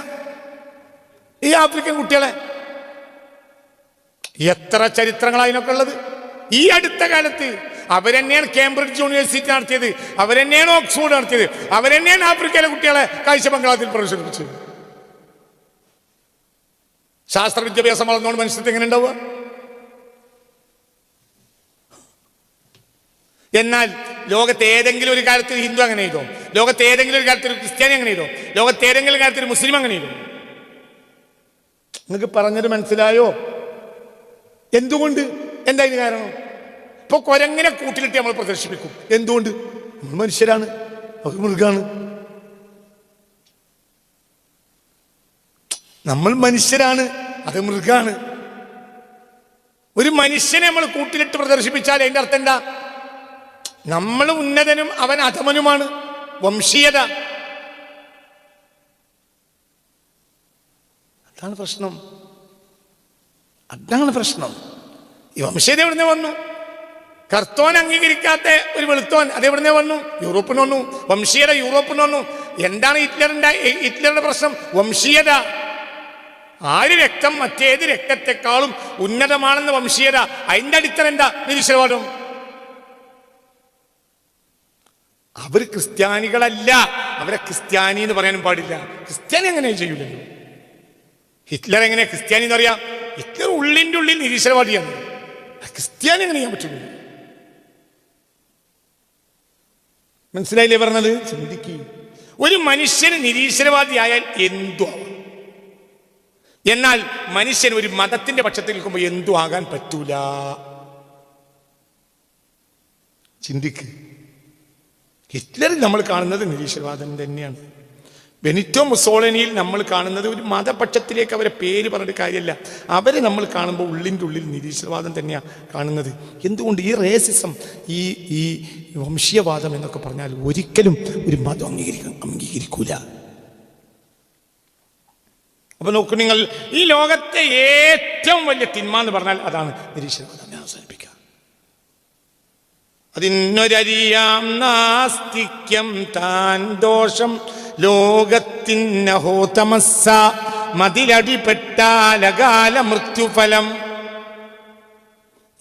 Speaker 1: ഈ ആഫ്രിക്കൻ കുട്ടികളെ. എത്ര ചരിത്രങ്ങളാണ് അതിനൊക്കെ ഉള്ളത്. ഈ അടുത്ത കാലത്ത് അവരെന്നെയാണ് കേംബ്രിഡ്ജ് യൂണിവേഴ്സിറ്റി നടത്തിയത്, അവരെന്നെയാണ് ഓക്സ്ഫോർഡ് നടത്തിയത്, അവരെന്നെയാണ് ആഫ്രിക്കയിലെ കുട്ടികളെ കാഴ്ച ബംഗ്ലാവിൽ പ്രവേശിപ്പിച്ചത്. ശാസ്ത്ര വിദ്യാഭ്യാസം വളർന്നുകൊണ്ട് മനുഷ്യർക്ക് എങ്ങനെ ഉണ്ടാവുക? എന്നാൽ ലോകത്ത് ഏതെങ്കിലും ഒരു കാലത്ത് ഹിന്ദു അങ്ങനെ ചെയ്തോ? ലോകത്ത് ഏതെങ്കിലും ഒരു കാലത്ത് ഒരു ക്രിസ്ത്യാനി അങ്ങനെ ചെയ്തോ? ലോകത്ത് ഏതെങ്കിലും കാലത്ത് ഒരു മുസ്ലിം അങ്ങനെ ചെയ്തോ? നിങ്ങൾക്ക് പറഞ്ഞത് മനസ്സിലായോ? എന്തുകൊണ്ട്? എന്താ ഇത് കാരണം? ഇപ്പൊ കുരങ്ങനെ കൂട്ടിലിട്ട് നമ്മൾ പ്രദർശിപ്പിക്കും. എന്തുകൊണ്ട്? നമ്മൾ മനുഷ്യരാണ്, അവർ മൃഗാണ്. നമ്മൾ മനുഷ്യരാണ്, അത് മൃഗാണ്. ഒരു മനുഷ്യനെ നമ്മൾ കൂട്ടിലിട്ട് പ്രദർശിപ്പിച്ചാൽ അതിന്റെ അർത്ഥം എന്താ? നമ്മൾ ഉന്നതനും അവൻ അധമനുമാണ്. വംശീയത, അതാണ് പ്രശ്നം. അതാണ് പ്രശ്നം. ഈ വംശീയത എവിടുന്ന് വന്നു? കർത്തോൻ അംഗീകരിക്കാത്ത ഒരു വെളുത്തോൻ അതെവിടുന്ന് വന്നു? യൂറോപ്പിന് വന്നു. വംശീയത യൂറോപ്പിന് വന്നു. എന്താണ് ഹിറ്റ്ലറുടെ പ്രശ്നം? വംശീയത. ആര് രക്തം മറ്റേത് രക്തത്തെക്കാളും ഉന്നതമാണെന്ന് വംശീയത. അതിന്റെ അടിത്തറ എന്താ? നിരീശ്വരവാദം. അവർ ക്രിസ്ത്യാനികളല്ല, അവരെ ക്രിസ്ത്യാനി എന്ന് പറയാനും പാടില്ല. ക്രിസ്ത്യാനി അങ്ങനെ ചെയ്യൂലല്ലോ. ഹിറ്റ്ലർ എങ്ങനെ ക്രിസ്ത്യാനി എന്ന് പറയാം? ഹിറ്റ്ലർ ഉള്ളിൻ്റെ ഉള്ളിൽ നിരീശ്വരവാദിയാണ്. ക്രിസ്ത്യാനി എങ്ങനെ ചെയ്യാൻ പറ്റുള്ളൂ? മനസ്സിലായില്ലേ പറഞ്ഞത്? ചിന്തിക്കുക. ഒരു മനുഷ്യന് നിരീശ്വരവാദിയായാൽ എന്തു ആവാം. എന്നാൽ മനുഷ്യൻ ഒരു മതത്തിന്റെ പക്ഷത്തിൽ നിൽക്കുമ്പോൾ എന്തു ആകാൻ പറ്റൂല. ചിന്തിക്ക്. ഹിറ്റ്ലറിൽ നമ്മൾ കാണുന്നത് നിരീശ്വരവാദം തന്നെയാണ്. ബെനിറ്റോ മുസോളിനിയിൽ നമ്മൾ കാണുന്നത് ഒരു മതപക്ഷത്തിലേക്ക് അവരെ പേര് പറഞ്ഞിട്ട് കാര്യമല്ല. അവരെ നമ്മൾ കാണുമ്പോൾ ഉള്ളിൻ്റെ ഉള്ളിൽ നിരീശ്വരവാദം തന്നെയാണ് കാണുന്നത്. എന്തുകൊണ്ട്? ഈ റേസിസം, ഈ വംശീയവാദം എന്നൊക്കെ പറഞ്ഞാൽ ഒരിക്കലും ഒരു മതം അംഗീകരിക്കൂല. അപ്പൊ നോക്കൂ നിങ്ങൾ, ഈ ലോകത്തെ ഏറ്റവും വലിയ തിന്മ എന്ന് പറഞ്ഞാൽ അതാണ് നിരീശ്വരവാദം. അവസാനിപ്പിക്കുക. അതിനൊരറിയാം നാസ്തിക്യം താൻ ദോഷം ലോകത്തിന്നഹോ തമസ്സ മതിലടിപ്പെട്ടാലകാല മൃത്യുഫലം.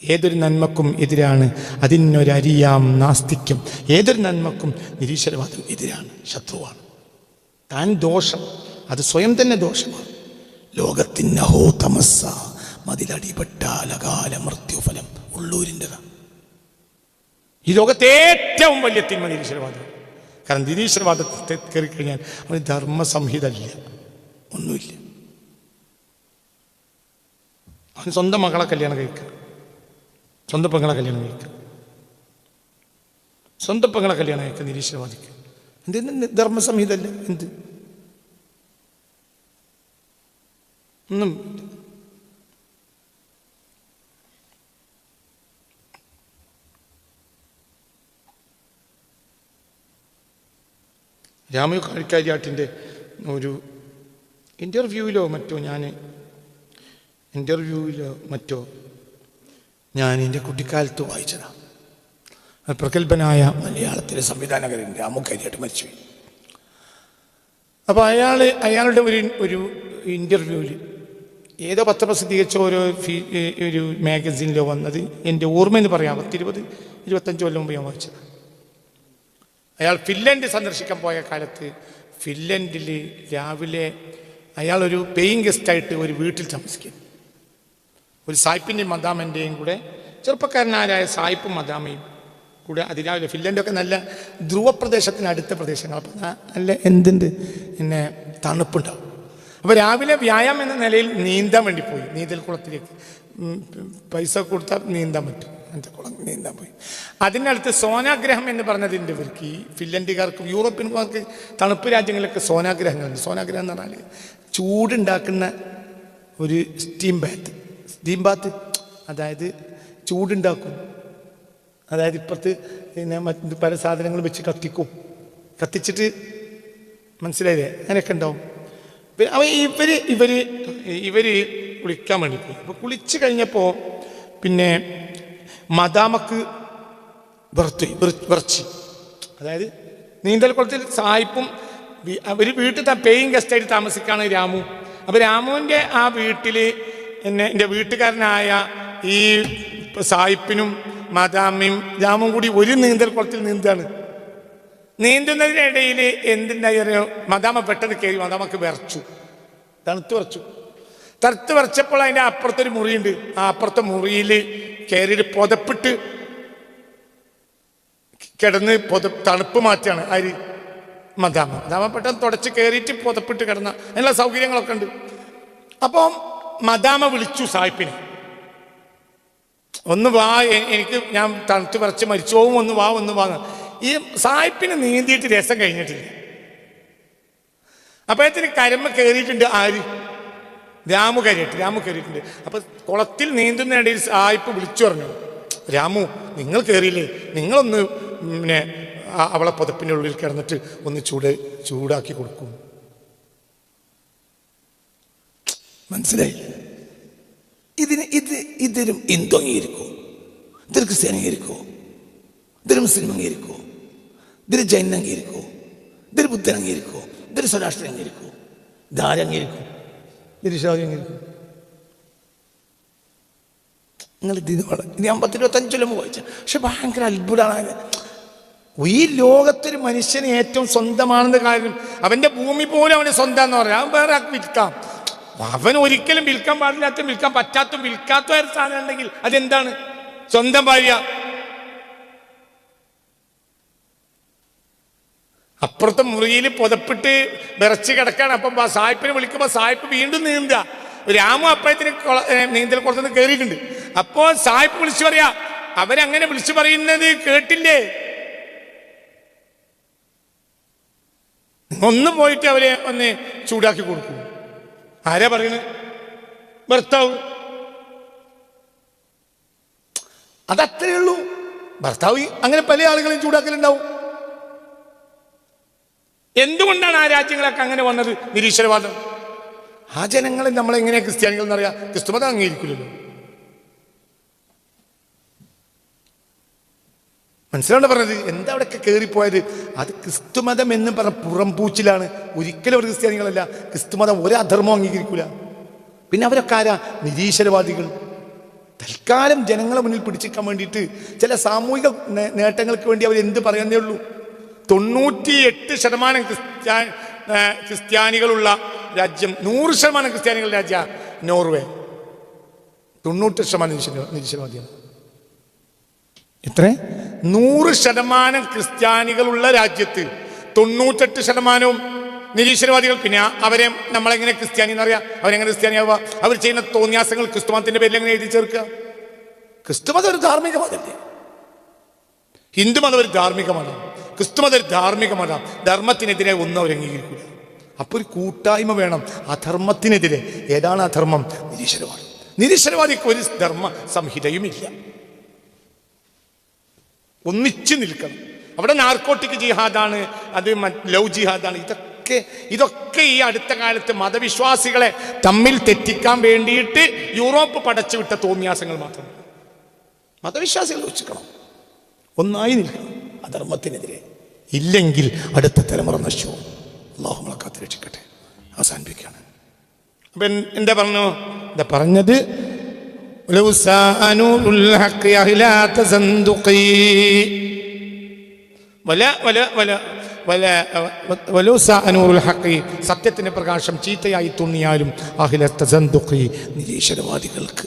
Speaker 1: ഏതൊരു നന്മക്കും എതിരാണ് അതിനൊരറിയാം നാസ്തിക്യം. ഏതൊരു നന്മക്കും നിരീശ്വരവാദം എതിരാണ്, ശത്രുവാണ്. താൻ ദോഷം, അത് സ്വയം തന്നെ ദോഷമാണ്. ലോകത്തിന്നഹോ തമസ്സ മതിലടിപ്പെട്ടാലകാല മൃത്യുഫലം. ഉള്ളൂരിൻ്റെതാണ്. ഈ ലോകത്തെ ഏറ്റവും വലിയ തിന്മ നിരീശ്വരവാദം. കാരണം നിരീശ്വരവാദത്തെ കയറിക്കഴിഞ്ഞാൽ അവന് ധർമ്മസംഹിത ഇല്ല, ഒന്നുമില്ല. അവന് സ്വന്തം മകളെ കല്യാണം കഴിക്കുക, സ്വന്തം പെങ്ങളെ കല്യാണം കഴിക്കുക, സ്വന്തം പെങ്ങളെ കല്യാണം കഴിക്കുക നിരീശ്വരവാദിക്ക്. എന്ത് ധർമ്മസംഹിത അല്ല? എന്ത് ഒന്നും. രാമു കാഴിക്കാരിയാട്ടിൻ്റെ ഒരു ഇൻ്റർവ്യൂവിലോ മറ്റോ ഞാൻ എൻ്റെ കുട്ടിക്കാലത്ത് വായിച്ചതാണ്. പ്രഗത്ഭനായ മലയാളത്തിലെ സംവിധാനകരൻ രാമു കരിയാട്ട് മരിച്ചുപോയി. അപ്പോൾ അയാളുടെ ഒരു ഇൻ്റർവ്യൂവിൽ ഏതോ പത്രപ്രസിദ്ധീകരിച്ച ഒരു മാഗസിനിലോ വന്നത് എൻ്റെ ഓർമ്മയെന്ന് പറയാം, 20-25 കൊല്ലം മുമ്പ് ഞാൻ വായിച്ചത്. അയാൾ ഫിൻലൻഡ് സന്ദർശിക്കാൻ പോയ കാലത്ത് ഫിൻലൻഡിൽ രാവിലെ അയാളൊരു പേയിങ് ഗസ്റ്റായിട്ട് ഒരു വീട്ടിൽ താമസിക്കുന്നു. ഒരു സായിപ്പിൻ്റെയും മദാമൻ്റെയും കൂടെ, ചെറുപ്പക്കാരനായ സായിപ്പും മദാമയും കൂടെ അതിരാവിലെ. ഫിൻലൻഡൊക്കെ നല്ല ധ്രുവപ്രദേശത്തിന് അടുത്ത പ്രദേശങ്ങൾ, അപ്പം നല്ല എന്തുണ്ട് പിന്നെ തണുപ്പുണ്ടാവും. അപ്പോൾ രാവിലെ വ്യായാമം എന്ന നിലയിൽ നീന്താൻ വേണ്ടി പോയി. നീന്തൽ കുളത്തിലേക്ക് പൈസ കൊടുത്താൽ നീന്താൻ പറ്റും, അങ്ങനത്തെ കുളം നീന്താൻ പോയി. അതിനടുത്ത് സോനാഗ്രഹം എന്ന് പറഞ്ഞതിൻ്റെ ഇവർക്ക് ഈ ഫിൻലൻഡുകാർക്കും യൂറോപ്യന്മാർക്ക് തണുപ്പ് രാജ്യങ്ങളിലൊക്കെ സോനാഗ്രഹങ്ങളുണ്ട്. സോനാഗ്രഹം എന്ന് പറഞ്ഞാൽ ചൂടുണ്ടാക്കുന്ന ഒരു സ്റ്റീം ബാത്ത്, അതായത് ചൂടുണ്ടാക്കും. അതായത് ഇപ്പുറത്ത് പിന്നെ മറ്റ് പല സാധനങ്ങൾ വെച്ച് കത്തിച്ചിട്ട് മനസ്സിലായില്ലേ, അങ്ങനെയൊക്കെ ഉണ്ടാവും. അവ ഇവർ കുളിക്കാൻ വേണ്ടി പോയി. അപ്പോൾ കുളിച്ച് കഴിഞ്ഞപ്പോൾ പിന്നെ മദാമക്ക് വിറച്ച്, അതായത് നീന്തൽ കുളത്തിൽ സായിപ്പും അവർ വീട്ടിൽ പേയിങ് ഗസ്റ്റായിട്ട് താമസിക്കുകയാണ് രാമു. അപ്പോൾ രാമുവിൻ്റെ ആ വീട്ടിൽ എൻ്റെ വീട്ടുകാരനായ ഈ സായിപ്പിനും മദാമയും രാമും കൂടി ഒരു നീന്തൽ കുളത്തിൽ നീന്താണ്. നീന്തുന്നതിനിടയിൽ എന്തുണ്ടായോ, മദാമ പെട്ടെന്ന് കയറി, മദാമക്ക് തണുത്ത് വിറച്ചപ്പോൾ അതിൻ്റെ അപ്പുറത്തൊരു മുറിയുണ്ട്. ആ അപ്പുറത്തെ മുറിയിൽ കയറിയിട്ട് പുതപ്പിട്ട് കിടന്ന് തണുപ്പ് മാറ്റാണ്. ആര്? മദാമ പെട്ടെന്ന് തുടച്ച് കയറിയിട്ട് പുതപ്പിട്ട് കിടന്ന അതിനുള്ള സൗകര്യങ്ങളൊക്കെ ഉണ്ട്. അപ്പം മദാമ വിളിച്ചു സായിപ്പിനെ, ഒന്ന് വാ, ഞാൻ തണുത്ത് വിറച്ച് മരിച്ചു പോകും, ഒന്ന് വാ. ഈ സായിപ്പിന് നീന്തിയിട്ട് രസം കഴിഞ്ഞിട്ടില്ല. അപ്പോഴത്തിന് കരമ്മ കയറിയിട്ടുണ്ട്. ആര്? രാമു കയറിയിട്ടുണ്ട്. അപ്പൊ കുളത്തിൽ നീന്തുന്നതിനിടയിൽ സായിപ്പ് വിളിച്ചു പറഞ്ഞു, രാമു നിങ്ങൾ കയറിയില്ലേ, നിങ്ങളൊന്ന് പിന്നെ അവളെ പുതപ്പിൻ്റെ ഉള്ളിൽ കിടന്നിട്ട് ഒന്ന് ചൂടാക്കി കൊടുക്കും. മനസ്സിലായി? ഇതൊരു ഹിന്ദു അംഗീകരിക്കോ, ഇതൊരു ക്രിസ്ത്യാനി അംഗീകരിക്കോ, ഇതൊരു മുസ്ലിം അംഗീകരിക്കോ, ഇതൊരു ജൈൻ അംഗീകരിക്കോ, ഇതൊരു ബുദ്ധൻ അംഗീകരിക്കോ, ഇതൊരു സ്വരാഷ്ട്രം അംഗീകരിക്കോ, ഇതാരംഗീകരിക്കും? നിരീശ്വരി അംഗീകരിക്കും? നിങ്ങൾ ഇത് 25 കൊല്ലം വായിച്ച, പക്ഷെ ഭയങ്കര അത്ഭുതമാണ്. ഈ ലോകത്തൊരു മനുഷ്യന് ഏറ്റവും സ്വന്തമാണെന്ന കാര്യം, അവൻ്റെ ഭൂമി പോലും അവന് സ്വന്തം എന്ന് പറയാം. അവൻ വേറെ ആൾക്ക് വിൽക്കാം. അവൻ ഒരിക്കലും വിൽക്കാൻ പാടില്ലാത്ത, വിൽക്കാൻ പറ്റാത്ത, വിൽക്കാത്ത ഒരു സാധനം ഉണ്ടെങ്കിൽ അതെന്താണ്? സ്വന്തം ഭാര്യ. അപ്പുറത്തെ മുറിയിൽ പുതപ്പിട്ട് വിറച്ച് കിടക്കാണ്. അപ്പം സായിപ്പിനെ വിളിക്കുമ്പോൾ സായിപ്പ് വീണ്ടും നീന്തുക. രാമു അപ്പഴത്തിന് നീന്തൽ കുളത്തുനിന്ന് കയറിയിട്ടുണ്ട്. അപ്പോൾ സായിപ്പ് വിളിച്ചു പറയാ, അവരങ്ങനെ വിളിച്ചു പറയുന്നത് കേട്ടില്ലേ, ഒന്ന് പോയിട്ട് അവരെ ഒന്ന് ചൂടാക്കി കൊടുക്കും. ആരാ പറയുന്നത്? ഭർത്താവ്. അതത്രേ ഉള്ളൂ. ഭർത്താവ് അങ്ങനെ പല ആളുകളെയും ചൂടാക്കലുണ്ടാവും. എന്തുകൊണ്ടാണ് ആ രാജ്യങ്ങളൊക്കെ അങ്ങനെ വന്നത്? നിരീശ്വരവാദം. ആ ജനങ്ങളെ നമ്മളെങ്ങനെയാ ക്രിസ്ത്യാനികൾ എന്നറിയാം? ക്രിസ്തുമതം അംഗീകരിക്കില്ലല്ലോ. മനസ്സിലാണ് പറഞ്ഞത്. എന്താ അവിടെയൊക്കെ കയറിപ്പോയത്? അത് ക്രിസ്തുമതം എന്ന് പറഞ്ഞ പുറംപൂച്ചിലാണ്. ഒരിക്കലും അവർ ക്രിസ്ത്യാനികളല്ല. ക്രിസ്തുമതം ഒരധർമ്മം അംഗീകരിക്കൂല. പിന്നെ അവരൊക്കെ ആരാ? നിരീശ്വരവാദികൾ. തൽക്കാലം ജനങ്ങളെ മുന്നിൽ പിടിച്ചിരിക്കാൻ വേണ്ടിയിട്ട് ചില സാമൂഹിക നേട്ടങ്ങൾക്ക് വേണ്ടി അവർ എന്ത് പറയുന്നേ ഉള്ളൂ. 98% ക്രിസ്ത്യാനികളുള്ള രാജ്യം, 100% ക്രിസ്ത്യാനികളുടെ രാജ്യ നോർവേ. 98% നിരീശ്വരവാദിയാണ്. എത്ര? 100% ക്രിസ്ത്യാനികളുള്ള രാജ്യത്ത് 98% നിരീശ്വരവാദികൾ. പിന്നെ അവരെ നമ്മളെങ്ങനെ ക്രിസ്ത്യാനി എന്നറിയാം? അവരെങ്ങനെ ക്രിസ്ത്യാനിയാവുക? അവർ ചെയ്യുന്ന തോന്നിയാസങ്ങൾ ക്രിസ്തുമതത്തിന്റെ പേരിൽ എങ്ങനെ എഴുതി ചേർക്കുക? ക്രിസ്തുമതം ഒരു ധാർമ്മിക മതമല്ലേ? ഹിന്ദുമതം ഒരു ധാർമ്മിക മതം, ക്രിസ്തുമതം ഒരു ധാർമ്മിക മതം. ധർമ്മത്തിനെതിരെ ഒന്നും അവർ അംഗീകരിക്കില്ല. അപ്പോൾ ഒരു കൂട്ടായ്മ വേണം. അധർമ്മത്തിനെതിരെ. ഏതാണ് അധർമ്മം? നിരീശ്വരവാദം. നിരീശ്വരവാദിക്ക് ഒരു ധർമ്മ സംഹിതയും ഇല്ല. ഒന്നിച്ചു നിൽക്കണം. അവിടെ നാർക്കോട്ടിക് ജിഹാദാണ്, അത് ലവ് ജിഹാദാണ്. ഇതൊക്കെ ഈ അടുത്ത കാലത്ത് മതവിശ്വാസികളെ തമ്മിൽ തെറ്റിക്കാൻ വേണ്ടിയിട്ട് യൂറോപ്പ് പടച്ചുവിട്ട തോന്നിയാസങ്ങൾ മാത്രം. മതവിശ്വാസികൾ വെച്ചിക്കണം, ഒന്നായി നിൽക്കണം അധർമ്മത്തിനെതിരെ. ഇല്ലെങ്കിൽ അടുത്ത തലമുറ നശിച്ചു. അല്ലാഹു നമ്മളെ കാത്ത് രക്ഷിക്കട്ടെ. അവസാനിപ്പിക്കുകയാണ്. അപ്പം എന്താ പറഞ്ഞു? എന്താ പറഞ്ഞത്? സത്യത്തിന്റെ പ്രകാശം ചീത്തയായി തോന്നിയാലും നിരീശ്വരവാദികൾക്ക്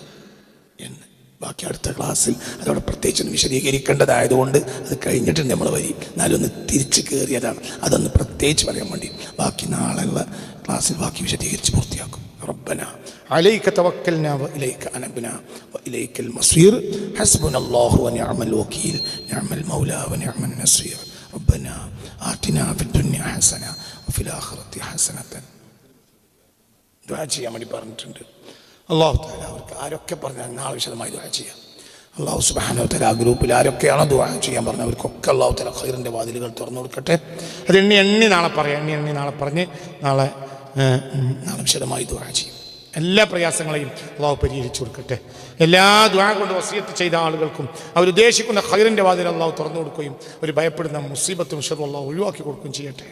Speaker 1: എന്ന്. ബാക്കി അടുത്ത ക്ലാസ്സിൽ അതോടെ പ്രത്യേകിച്ചൊന്ന് വിശദീകരിക്കേണ്ടതായതുകൊണ്ട് അത് കഴിഞ്ഞിട്ടുണ്ട് നമ്മൾ വരി. എന്നാലും ഒന്ന് തിരിച്ച് കയറിയതാണ്, അതൊന്ന് പ്രത്യേകിച്ച് പറയാൻ വേണ്ടി. ബാക്കി നാളെയുള്ള ക്ലാസ്സിൽ ബാക്കി വിശദീകരിച്ച് പൂർത്തിയാക്കും. ربنا عليك توكلنا وإليك أنبنا وإليك المصير حسبنا الله ونعم الوكيل نعم المولى ونعم النصير ربنا آتنا في الدنيا حسنة وفي الآخرة حسنة. ദുആ ചെയ്യാൻ വേണ്ടി പറഞ്ഞിട്ടുണ്ട്. അല്ലാഹു തആല അവർക്ക് ആരൊക്കെ പറഞ്ഞാൽ നാളെ വിശദമായി ദുആ ചെയ്യാം. അല്ലാഹു സുബ്ഹാനഹു വ തആല ആ ഗ്രൂപ്പിൽ ആരൊക്കെയാണോ ദുആ ചെയ്യാൻ പറഞ്ഞവർക്കൊക്കെ അല്ലാഹു തആല ഖൈറിൻ്റെ വാതിലുകൾ തുറന്നു കൊടുക്കട്ടെ. അത് എണ്ണി നാളെ പറയാം. എണ്ണി നാളെ പറഞ്ഞ് നാളെ വിശദമായി ദുആ ചെയ്യും. എല്ലാ പ്രയാസങ്ങളെയും അല്ലാഹു പരിഹരിച്ചു കൊടുക്കട്ടെ. എല്ലാ ദുആ കൊണ്ട് വസിയത്ത് ചെയ്ത ആളുകൾക്കും അവരുദ്ദേശിക്കുന്ന ഖൈറിൻ്റെ വാതിൽ അല്ലാഹു തുറന്നു കൊടുക്കുകയും അവർ ഭയപ്പെടുന്ന മുസീബത്തും ഷർറും അല്ലാഹു ഒഴിവാക്കി കൊടുക്കുകയും ചെയ്യട്ടെ.